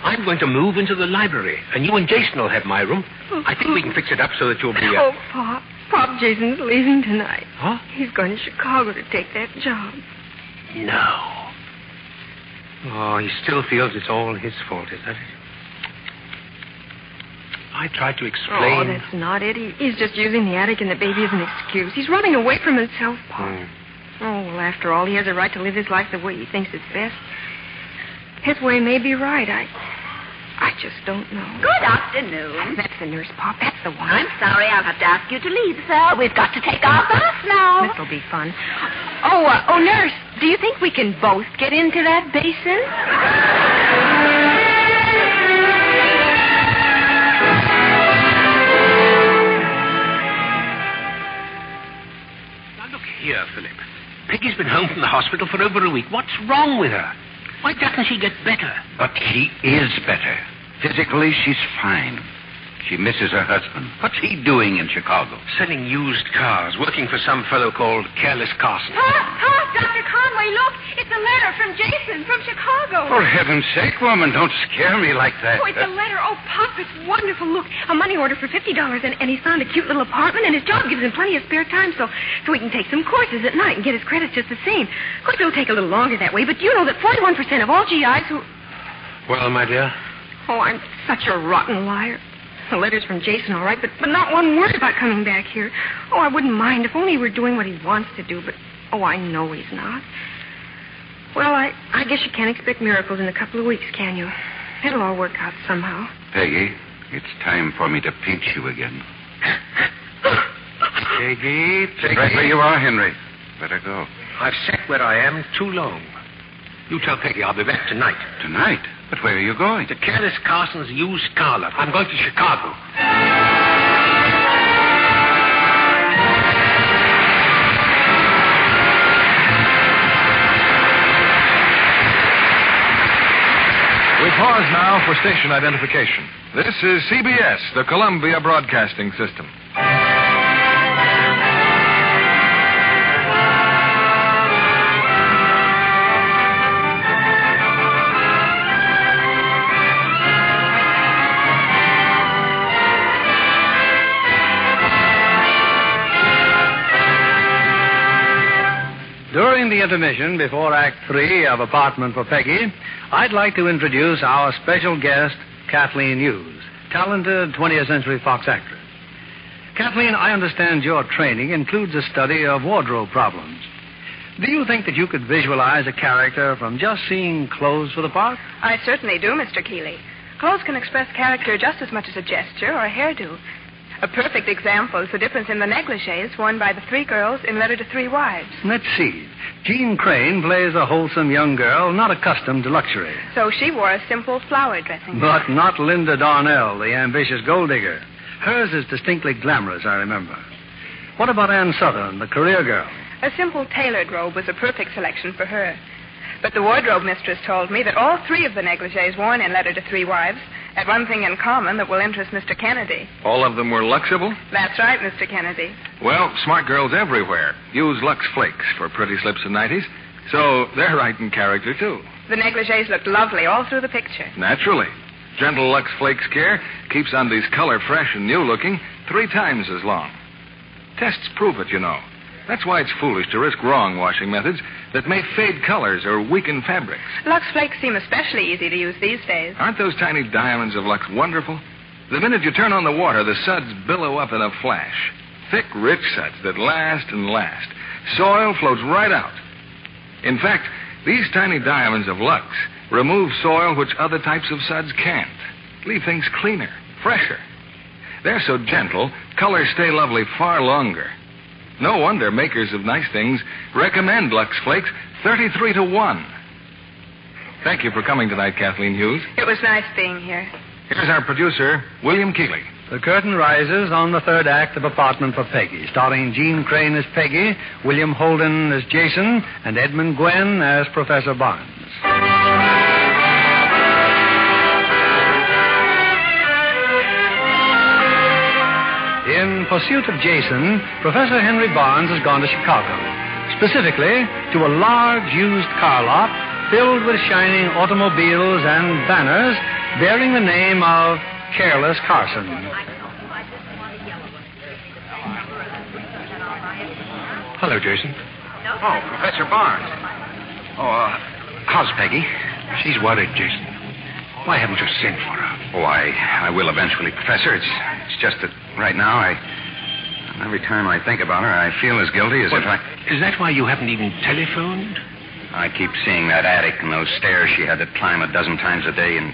Speaker 3: I'm going to move into the library, and you and Jason will have my room. I think we can fix it up so that you'll be...
Speaker 6: Oh, Pop Jason's leaving tonight.
Speaker 3: Huh?
Speaker 6: He's going to Chicago to take that job.
Speaker 3: No. Oh, he still feels it's all his fault, is that it? I tried to explain...
Speaker 6: Oh, that's not it. He's just using the attic and the baby as an excuse. He's running away from himself, Pop. Oh, well, after all, he has a right to live his life the way he thinks is best. His way may be right. I just don't know.
Speaker 10: Good afternoon.
Speaker 6: That's the nurse, Pop. That's the one.
Speaker 10: I'm sorry I'll have to ask you to leave, sir. We've got to take our bath now.
Speaker 6: This'll be fun. Oh, nurse, do you think we can both get into that basin?
Speaker 3: Here, Philip. Peggy's been home from the hospital for over a week. What's wrong with her? Why doesn't she get better?
Speaker 8: But she is better. Physically, she's fine. She misses her husband. What's he doing in Chicago?
Speaker 3: Selling used cars, working for some fellow called Careless Carson.
Speaker 6: Pop, Dr. Conway, look. It's a letter from Jason from Chicago.
Speaker 8: For heaven's sake, woman, don't scare me like that.
Speaker 6: Oh, it's a letter. Oh, Pop, it's wonderful. Look, a money order for $50, and he's found a cute little apartment, and his job gives him plenty of spare time, so he can take some courses at night and get his credits just the same. Of course, it'll take a little longer that way, but do you know that 41% of all GIs who...
Speaker 3: Well, my dear?
Speaker 6: Oh, I'm such a rotten liar. The letter's from Jason, all right, but not one word about coming back here. Oh, I wouldn't mind if only he were doing what he wants to do, but, I know he's not. Well, I guess you can't expect miracles in a couple of weeks, can you? It'll all work out somehow.
Speaker 8: Peggy, it's time for me to pinch you again.
Speaker 3: Peggy.
Speaker 8: Right where you are, Henry. Better go.
Speaker 3: I've sat where I am too long. You tell Peggy I'll be back tonight.
Speaker 8: Tonight? But where are you going?
Speaker 3: To Careless Carson's used car lot. I'm going to Chicago.
Speaker 1: We pause now for station identification. This is CBS, the Columbia Broadcasting System.
Speaker 2: During the intermission before Act 3 of Apartment for Peggy, I'd like to introduce our special guest, Kathleen Hughes, talented 20th Century Fox actress. Kathleen, I understand your training includes a study of wardrobe problems. Do you think that you could visualize a character from just seeing clothes for the part?
Speaker 11: I certainly do, Mr. Keeley. Clothes can express character just as much as a gesture or a hairdo. A perfect example is the difference in the negligees worn by the three girls in Letter to Three Wives.
Speaker 2: Let's see. Jean Crane plays a wholesome young girl not accustomed to luxury.
Speaker 11: So she wore a simple flower dressing.
Speaker 2: But not Linda Darnell, the ambitious gold digger. Hers is distinctly glamorous, I remember. What about Anne Southern, the career girl?
Speaker 11: A simple tailored robe was a perfect selection for her. But the wardrobe mistress told me that all three of the negligees worn in Letter to Three Wives had one thing in common that will interest Mr. Kennedy.
Speaker 1: All of them were Luxable?
Speaker 11: That's right, Mr. Kennedy.
Speaker 1: Well, smart girls everywhere use Lux Flakes for pretty slips and nighties, so they're right in character, too.
Speaker 11: The negligees looked lovely all through the picture.
Speaker 1: Naturally. Gentle Lux Flakes care keeps Undies color fresh and new-looking 3 times as long. Tests prove it, you know. That's why it's foolish to risk wrong washing methods that may fade colors or weaken fabrics.
Speaker 11: Lux Flakes seem especially easy to use these days.
Speaker 1: Aren't those tiny diamonds of Lux wonderful? The minute you turn on the water, the suds billow up in a flash. Thick, rich suds that last and last. Soil floats right out. In fact, these tiny diamonds of Lux remove soil which other types of suds can't. Leave things cleaner, fresher. They're so gentle, colors stay lovely far longer. No wonder makers of nice things recommend Lux Flakes 33 to 1. Thank you for coming tonight, Kathleen Hughes.
Speaker 11: It was nice being here.
Speaker 1: Here's our producer, William Keeley.
Speaker 2: The curtain rises on the third act of Apartment for Peggy, starring Jean Crane as Peggy, William Holden as Jason, and Edmund Gwenn as Professor Barnes. In pursuit of Jason, Professor Henry Barnes has gone to Chicago, specifically to a large used car lot filled with shining automobiles and banners bearing the name of Careless Carson.
Speaker 3: Hello, Jason.
Speaker 8: Oh, Professor Barnes. How's Peggy?
Speaker 3: She's worried, Jason. Why haven't you sent for her?
Speaker 8: Oh, I will eventually, Professor. It's just that right now every time I think about her, I feel as guilty as if I...
Speaker 3: Is that why you haven't even telephoned?
Speaker 8: I keep seeing that attic and those stairs she had to climb a dozen times a day, and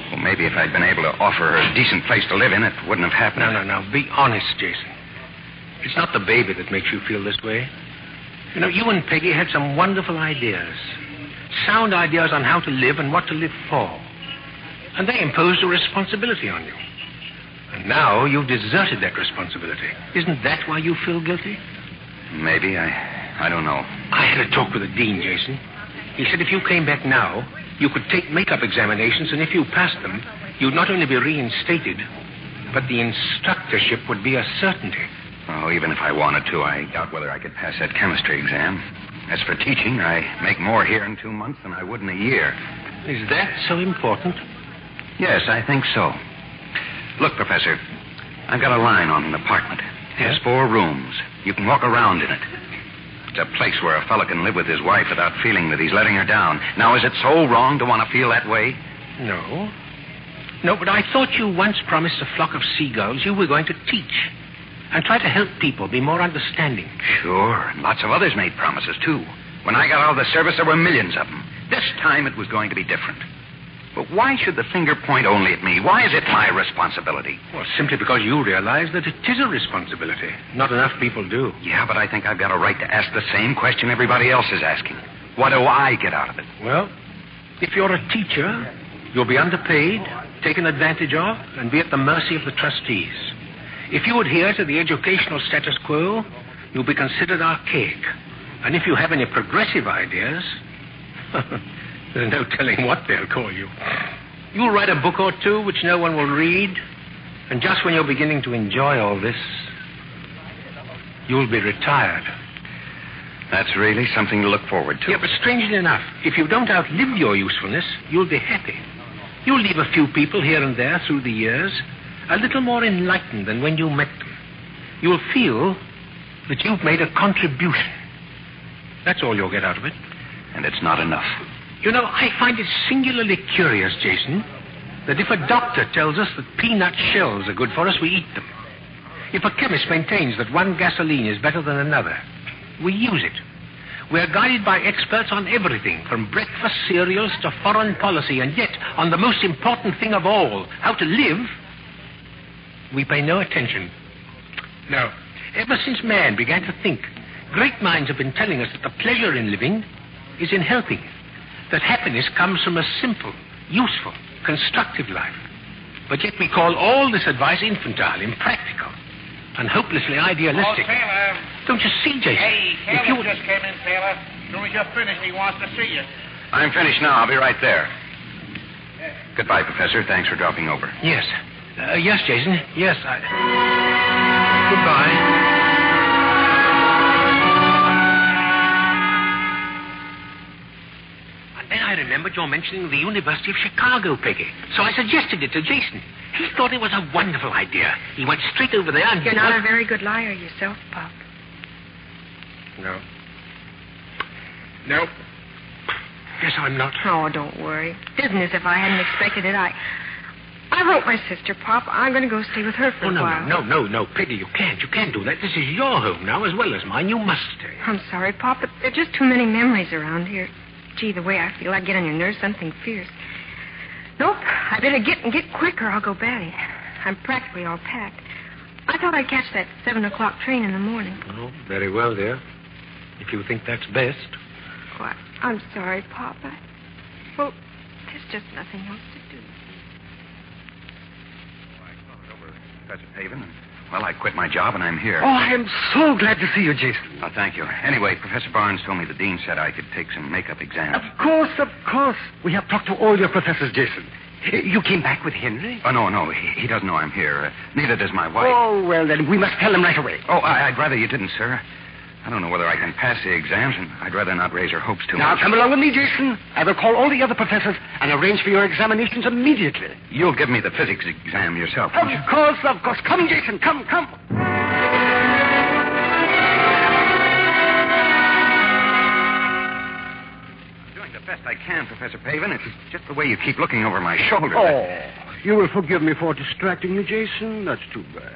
Speaker 8: well, maybe if I'd been able to offer her a decent place to live in, it wouldn't have happened.
Speaker 3: No. Be honest, Jason. It's not the baby that makes you feel this way. You know, you and Peggy had some wonderful ideas. Sound ideas on how to live and what to live for. And they imposed a responsibility on you. And now you've deserted that responsibility. Isn't that why you feel guilty?
Speaker 8: Maybe. I don't know.
Speaker 3: I had a talk with the dean, Jason. He said if you came back now, you could take makeup examinations, and if you passed them, you'd not only be reinstated, But the instructorship would be a certainty.
Speaker 8: Oh, even if I wanted to, I doubt whether I could pass that chemistry exam. As for teaching, I make more here in 2 months than I would in a year.
Speaker 3: Is that so important?
Speaker 8: Yes, I think so. Look, Professor, I've got a line on an apartment. It has 4 rooms. You can walk around in it. It's a place where a fellow can live with his wife without feeling that he's letting her down. Now, is it so wrong to want to feel that way?
Speaker 3: No. No, but I thought you once promised a flock of seagulls you were going to teach and try to help people be more understanding.
Speaker 8: Sure, and lots of others made promises, too. When I got out of the service, there were millions of them. This time it was going to be different. But why should the finger point only at me? Why is it my responsibility?
Speaker 3: Well, simply because you realize that it is a responsibility. Not enough people do.
Speaker 8: Yeah, but I think I've got a right to ask the same question everybody else is asking. What do I get out of it?
Speaker 3: Well, if you're a teacher, you'll be underpaid, taken advantage of, and be at the mercy of the trustees. If you adhere to the educational status quo, you'll be considered archaic. And if you have any progressive ideas, there's no telling what they'll call you. You'll write a book or two which no one will read, and just when you're beginning to enjoy all this, you'll be retired.
Speaker 8: That's really something to look forward to.
Speaker 3: Yeah, but strangely enough, if you don't outlive your usefulness, you'll be happy. You'll leave a few people here and there through the years a little more enlightened than when you met them. You'll feel that you've made a contribution. That's all you'll get out of it.
Speaker 8: And it's not enough.
Speaker 3: You know, I find it singularly curious, Jason, that if a doctor tells us that peanut shells are good for us, we eat them. If a chemist maintains that one gasoline is better than another, we use it. We're guided by experts on everything, from breakfast cereals to foreign policy, and yet, on the most important thing of all, how to live, we pay no attention. No. Ever since man began to think, great minds have been telling us that the pleasure in living is in helping, that happiness comes from a simple, useful, constructive life. But yet we call all this advice infantile, impractical, and hopelessly idealistic.
Speaker 12: Oh, Taylor.
Speaker 3: Don't you see, Jason?
Speaker 12: Hey, Taylor just came in, Taylor. As soon as you're finished, he wants to see you.
Speaker 8: I'm finished now. I'll be right there. Goodbye, Professor. Thanks for dropping over.
Speaker 3: Yes. Yes, Jason. Yes, Goodbye. And then I remembered your mentioning the University of Chicago, Peggy. So I suggested it to Jason. He thought it was a wonderful idea. He went straight over there and...
Speaker 6: You're not a very good liar yourself, Pop.
Speaker 3: No. No. Yes, I'm not.
Speaker 6: Oh, don't worry. It isn't as if I hadn't expected it. I wrote my sister, Pop. I'm going to go stay with her for a while.
Speaker 3: No, Peggy, you can't. You can't do that. This is your home now as well as mine. You must stay.
Speaker 6: I'm sorry, Pop, but there are just too many memories around here. Gee, the way I feel, I get on your nerves, something fierce. Nope, I better get quick or I'll go batty. I'm practically all packed. I thought I'd catch that 7 o'clock train in the morning.
Speaker 3: Oh, very well, dear. If you think that's best.
Speaker 6: Oh, I'm sorry, Pop. Well, there's just nothing else to do.
Speaker 8: Professor Paven. Well, I quit my job and I'm here.
Speaker 2: Oh, I am so glad to see you, Jason.
Speaker 8: Oh, thank you. Anyway, Professor Barnes told me the dean said I could take some makeup exams.
Speaker 2: Of course. We have talked to all your professors, Jason. You came back with Henry?
Speaker 8: Oh, no. He doesn't know I'm here. Neither does my wife.
Speaker 2: Oh, well, then we must tell him right away.
Speaker 8: Oh, I'd rather you didn't, sir. I don't know whether I can pass the exams, and I'd rather not raise her hopes too much.
Speaker 2: Now, come along with me, Jason. I will call all the other professors and arrange for your examinations immediately.
Speaker 8: You'll give me the physics exam yourself, won't you?
Speaker 2: Of course. Come, Jason, come.
Speaker 8: I'm doing the best I can, Professor Paven. It's just the way you keep looking over my shoulder.
Speaker 2: Oh, you will forgive me for distracting you, Jason. That's too bad.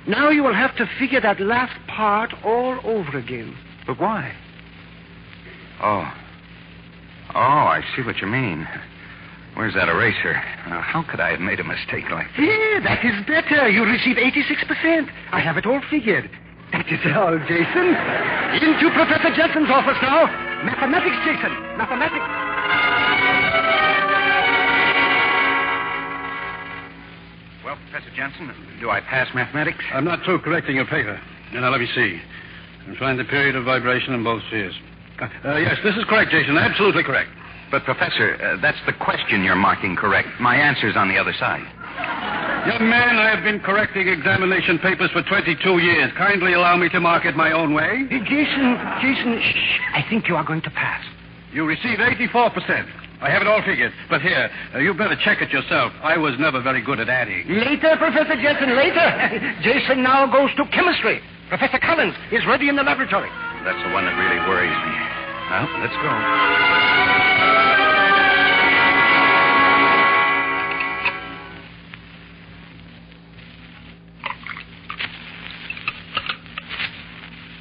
Speaker 2: Now you will have to figure that last part all over again.
Speaker 8: But why? Oh, I see what you mean. Where's that eraser? How could I have made a mistake like that?
Speaker 2: Yeah, that is better. You receive 86%. I have it all figured. That is all, Jason. Into Professor Jensen's office now. Mathematics, Jason. Mathematics.
Speaker 8: Well, Professor Jensen, do I pass mathematics?
Speaker 13: I'm not through correcting your paper. Now, let me see. I'm trying the period of vibration in both spheres. Yes, this is correct, Jason. Absolutely correct.
Speaker 8: But, Professor, that's the question you're marking correct. My answer's on the other side.
Speaker 13: Young man, I have been correcting examination papers for 22 years. Kindly allow me to mark it my own way.
Speaker 14: Jason, shh. I think you are going to pass.
Speaker 13: You received 84%. I have it all figured. But here, you better check it yourself. I was never very good at adding.
Speaker 14: Later, Professor Jensen, later. Jason now goes to chemistry. Professor Collins is ready in the laboratory.
Speaker 8: That's the one that really worries me. Well, let's go.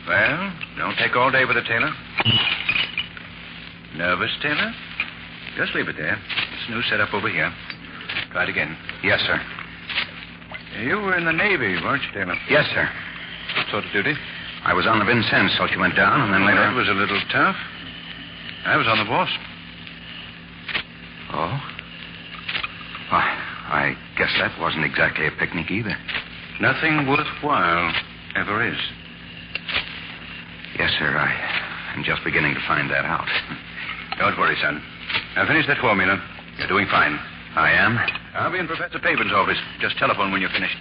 Speaker 8: Well, don't take all day with it, Taylor. Nervous, Taylor? Just leave it there. This new setup over here. Try it again. Yes, sir. You were in the Navy, weren't you, Taylor? Yes, sir. What sort of duty? I was on the Vincennes till she went down, and then later... That was a little tough. I was on the Wasp. Oh? Well, I guess that wasn't exactly a picnic either. Nothing worthwhile ever is. Yes, sir. I'm just beginning to find that out. Don't worry, son. Now, finish that formula. You're doing fine. I am? I'll be in Professor Pavin's office. Just telephone when you're finished.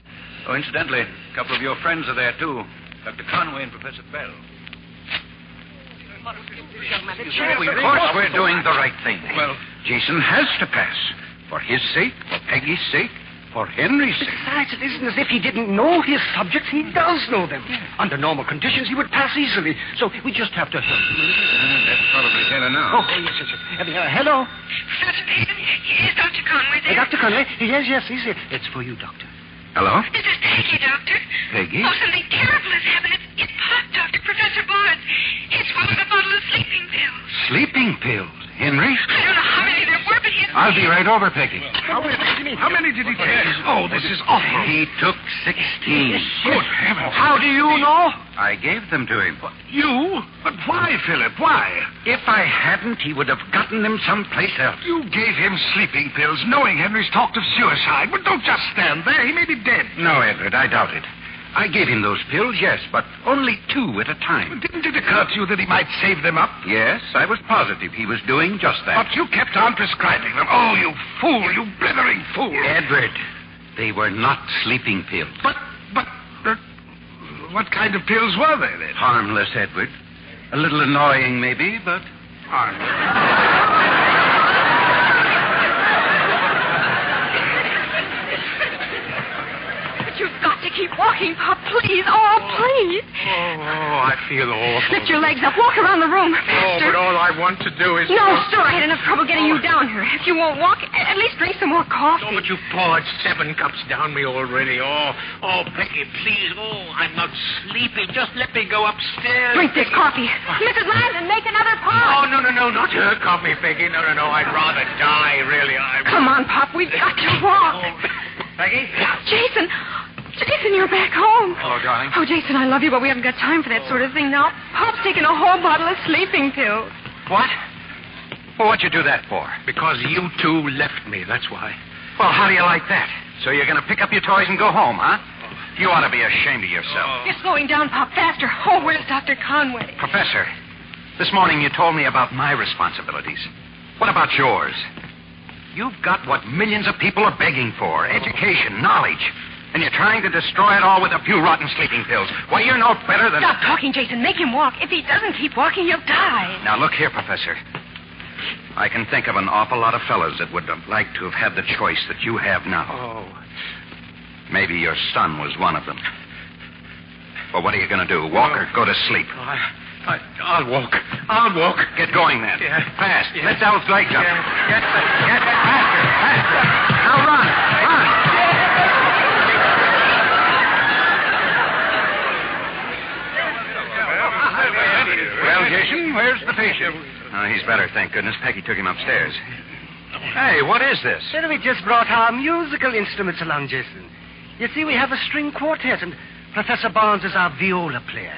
Speaker 8: Oh, incidentally, a couple of your friends are there, too. Dr. Conway and Professor Bell. Of course we're doing the right thing. Well, Jason has to pass. For his sake, for Peggy's sake, for Henry's sake.
Speaker 14: Besides, it isn't as if he didn't know his subjects. He does know them. Yeah. Under normal conditions, he would pass easily. So we just have to help him.
Speaker 8: That's probably Taylor now.
Speaker 14: Oh, yes. Hello?
Speaker 6: Professor Pavin, is Dr. Conway there?
Speaker 14: Dr. Conway? Yes, he's here. It's for you, Doctor.
Speaker 8: Hello?
Speaker 6: This is Peggy, Doctor.
Speaker 8: Peggy?
Speaker 6: Oh, something terrible has happened. It's Pop, Doctor. Professor Barnes. He's swallowed a bottle of sleeping pills.
Speaker 8: Sleeping pills? Henry?
Speaker 6: I don't know how many there were, but he's...
Speaker 8: I'll be right over, Peggy.
Speaker 14: How many did he take?
Speaker 8: Oh, this is awful. He took 16.
Speaker 14: Good heavens. How do you know?
Speaker 8: I gave them to him.
Speaker 14: You? But why, Philip? Why?
Speaker 8: If I hadn't, he would have gotten them someplace else.
Speaker 14: You gave him sleeping pills, knowing Henry's talked of suicide. But don't just stand there. He may be dead.
Speaker 8: No, Edward, I doubt it. I gave him those pills, yes, but only 2 at a time.
Speaker 14: Didn't it occur to you that he might save them up?
Speaker 8: Yes, I was positive he was doing just that.
Speaker 14: But you kept on prescribing them. Oh, you fool, you blithering fool.
Speaker 8: Edward, they were not sleeping pills.
Speaker 14: But what kind of pills were they, then?
Speaker 8: Harmless, Edward. A little annoying, maybe, but harmless.
Speaker 6: You've got to keep walking, Pop, please. Oh, please.
Speaker 3: Oh, I feel awful.
Speaker 6: Lift your legs up. Walk around the room. Faster.
Speaker 3: Oh, but all I want to do is...
Speaker 6: No, sir, I had enough trouble getting you down here. If you won't walk, at least drink some more coffee.
Speaker 3: Oh, but you poured 7 cups down me already. Oh, Peggy, please. Oh, I'm not sleepy. Just let me go upstairs.
Speaker 6: Drink this coffee. Mrs. Landon, make another pot.
Speaker 3: Oh, no, not her coffee, Peggy. No. I'd rather die, really.
Speaker 6: Come on, Pop. We've got to walk.
Speaker 3: Peggy?
Speaker 6: Jason, you're back home.
Speaker 8: Hello, darling.
Speaker 6: Oh, Jason, I love you, but we haven't got time for that sort of thing now. Pop's taken a whole bottle of sleeping pills.
Speaker 8: What? Well, what'd you do that for?
Speaker 3: Because you 2 left me, that's why.
Speaker 8: Well, how do you like that? So you're going to pick up your toys and go home, huh? You ought to be ashamed of yourself.
Speaker 6: You're slowing down, Pop, faster. Oh, where's Dr. Conway?
Speaker 8: Professor, this morning you told me about my responsibilities. What about yours? You've got what millions of people are begging for, education, knowledge. And you're trying to destroy it all with a few rotten sleeping pills. Why, you're no better than...
Speaker 6: Stop talking, Jason. Make him walk. If he doesn't keep walking, he'll die.
Speaker 8: Now, look here, Professor. I can think of an awful lot of fellows that would have liked to have had the choice that you have now.
Speaker 3: Oh.
Speaker 8: Maybe your son was one of them. Well, what are you going to do? Walk or go to sleep?
Speaker 3: I'll walk.
Speaker 8: Get going, then.
Speaker 3: Yeah.
Speaker 8: Fast.
Speaker 3: Yeah.
Speaker 8: Let those legs up.
Speaker 3: Yeah.
Speaker 8: Get faster. Now run. Well, Jason, where's the patient? Oh, he's better, thank goodness. Peggy took him upstairs. Hey, what is this?
Speaker 14: Well, we just brought our musical instruments along, Jason. You see, we have a string quartet, and Professor Barnes is our viola player.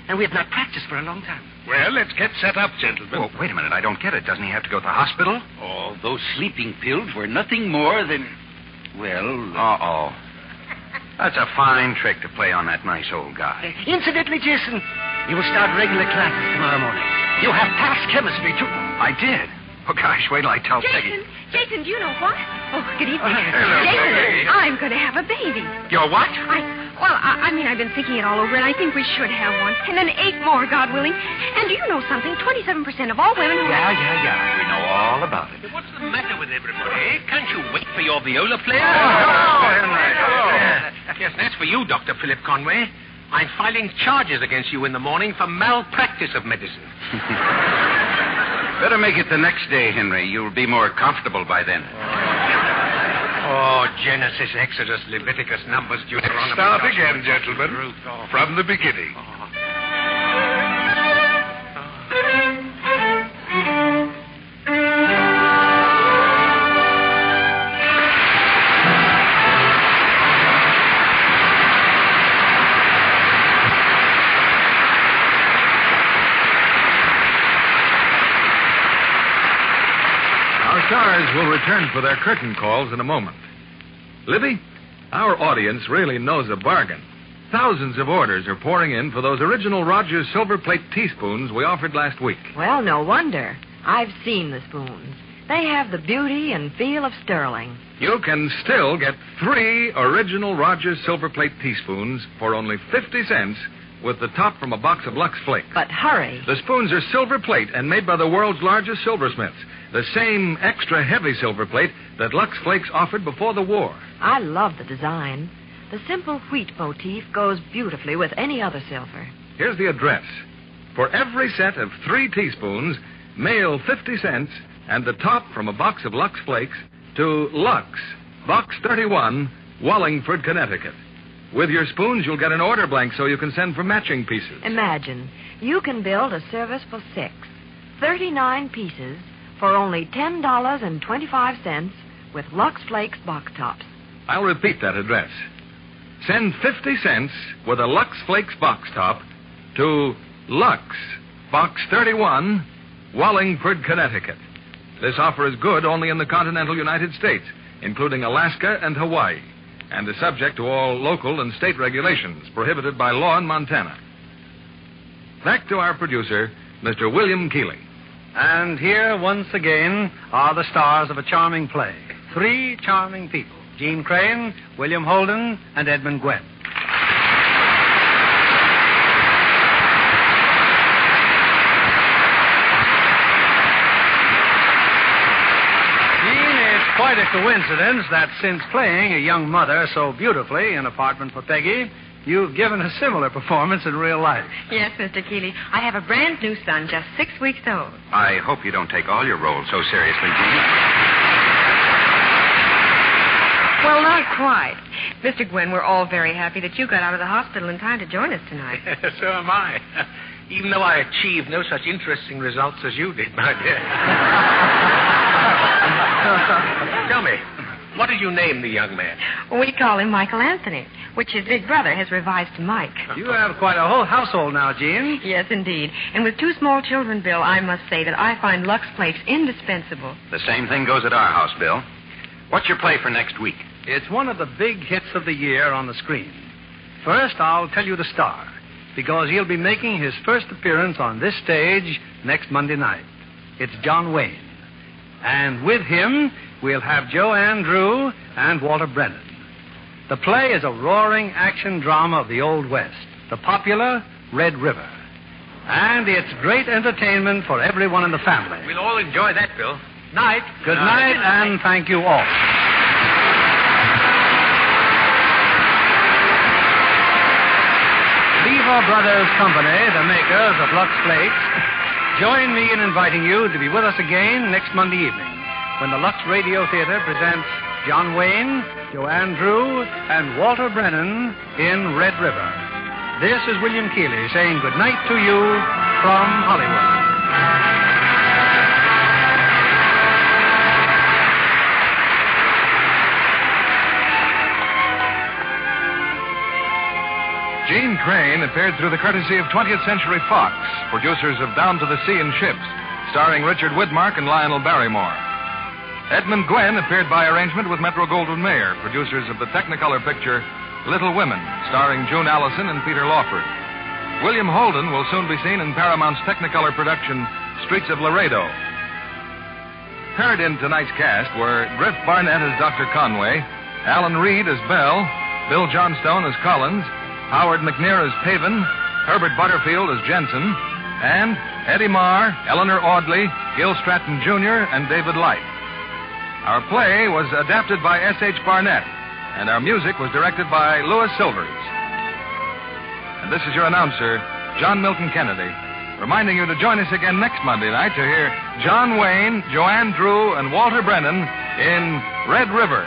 Speaker 14: And we have not practiced for a long time.
Speaker 13: Well, let's get set up, gentlemen.
Speaker 8: Oh, wait a minute. I don't get it. Doesn't he have to go to the hospital?
Speaker 5: Oh, those sleeping pills were nothing more than... Well...
Speaker 8: Uh-oh. That's a fine trick to play on that nice old guy.
Speaker 14: Incidentally, Jason, you will start regular classes tomorrow morning. You have passed chemistry, too.
Speaker 8: I did. Oh, gosh, wait till I tell Peggy.
Speaker 6: Jason, do you know what? Oh, good evening.
Speaker 8: Hello,
Speaker 6: Jason,
Speaker 8: Peggy.
Speaker 6: I'm going to have a baby.
Speaker 3: You're what?
Speaker 6: I mean, I've been thinking it all over, and I think we should have one. And then 8 more, God willing. And do you know something? 27% of all women who...
Speaker 8: Yeah. We know all about it.
Speaker 3: What's the matter with everybody? Can't you wait for your viola player? Yes, that's for you, Dr. Philip Conway. I'm filing charges against you in the morning for malpractice of medicine.
Speaker 8: Better make it the next day, Henry. You'll be more comfortable by then.
Speaker 3: Oh, Genesis, Exodus, Leviticus, Numbers, Deuteronomy...
Speaker 1: Start again, gentlemen. From the beginning. Stars will return for their curtain calls in a moment. Libby, our audience really knows a bargain. Thousands of orders are pouring in for those original Rogers silver plate teaspoons we offered last week.
Speaker 7: Well, no wonder. I've seen the spoons. They have the beauty and feel of sterling.
Speaker 1: You can still get 3 original Rogers silver plate teaspoons for only 50 cents with the top from a box of Lux Flakes.
Speaker 7: But hurry.
Speaker 1: The spoons are silver plate and made by the world's largest silversmiths. The same extra heavy silver plate that Lux Flakes offered before the war.
Speaker 7: I love the design. The simple wheat motif goes beautifully with any other silver.
Speaker 1: Here's the address. For every set of 3 teaspoons, mail 50 cents and the top from a box of Lux Flakes to Lux, Box 31, Wallingford, Connecticut. With your spoons, you'll get an order blank so you can send for matching pieces.
Speaker 7: Imagine, you can build a service for 6, 39 pieces, for only $10.25 with Lux Flakes box tops.
Speaker 1: I'll repeat that address. Send 50 cents with a Lux Flakes box top to Lux, Box 31, Wallingford, Connecticut. This offer is good only in the continental United States, including Alaska and Hawaii, and is subject to all local and state regulations prohibited by law in Montana. Back to our producer, Mr. William Keeley.
Speaker 2: And here, once again, are the stars of a charming play. 3 charming people. Jean Crane, William Holden, and Edmund Gwenn. Jean, it's quite a coincidence that since playing a young mother so beautifully in Apartment for Peggy, you've given a similar performance in real life.
Speaker 6: Yes, Mr. Keeley. I have a brand new son, just 6 weeks old.
Speaker 8: I hope you don't take all your roles so seriously, Jean.
Speaker 6: Well, not quite. Mr. Gwen, we're all very happy that you got out of the hospital in time to join us tonight.
Speaker 3: So am I. Even though I achieved no such interesting results as you did, my dear. Tell me, what did you name the young man?
Speaker 6: We call him Michael Anthony, which his big brother has revised to Mike.
Speaker 2: You have quite a whole household now, Jean.
Speaker 6: Yes, indeed. And with 2 small children, Bill, I must say that I find Lux Flakes indispensable.
Speaker 8: The same thing goes at our house, Bill. What's your play for next week?
Speaker 2: It's one of the big hits of the year on the screen. First, I'll tell you the star, because he'll be making his first appearance on this stage next Monday night. It's John Wayne. And with him, we'll have Joanne Drew and Walter Brennan. The play is a roaring action drama of the Old West, the popular Red River. And it's great entertainment for everyone in the family.
Speaker 3: We'll all enjoy that, Bill. Night.
Speaker 2: Good night, and thank you all. Lever Brothers Company, the makers of Lux Flakes, join me in inviting you to be with us again next Monday evening when the Lux Radio Theater presents John Wayne, Joanne Drew, and Walter Brennan in Red River. This is William Keeley saying good night to you from Hollywood.
Speaker 1: Jean Crane appeared through the courtesy of 20th Century Fox, producers of Down to the Sea in Ships, starring Richard Widmark and Lionel Barrymore. Edmund Gwenn appeared by arrangement with Metro-Goldwyn-Mayer, producers of the Technicolor picture Little Women, starring June Allison and Peter Lawford. William Holden will soon be seen in Paramount's Technicolor production Streets of Laredo. appeared in tonight's cast were Griff Barnett as Dr. Conway, Alan Reed as Bell, Bill Johnstone as Collins, Howard McNear as Paven, Herbert Butterfield as Jensen, and Eddie Marr, Eleanor Audley, Gil Stratton Jr., and David Light. Our play was adapted by S.H. Barnett, and our music was directed by Louis Silvers. And this is your announcer, John Milton Kennedy, reminding you to join us again next Monday night to hear John Wayne, Joanne Drew, and Walter Brennan in Red River.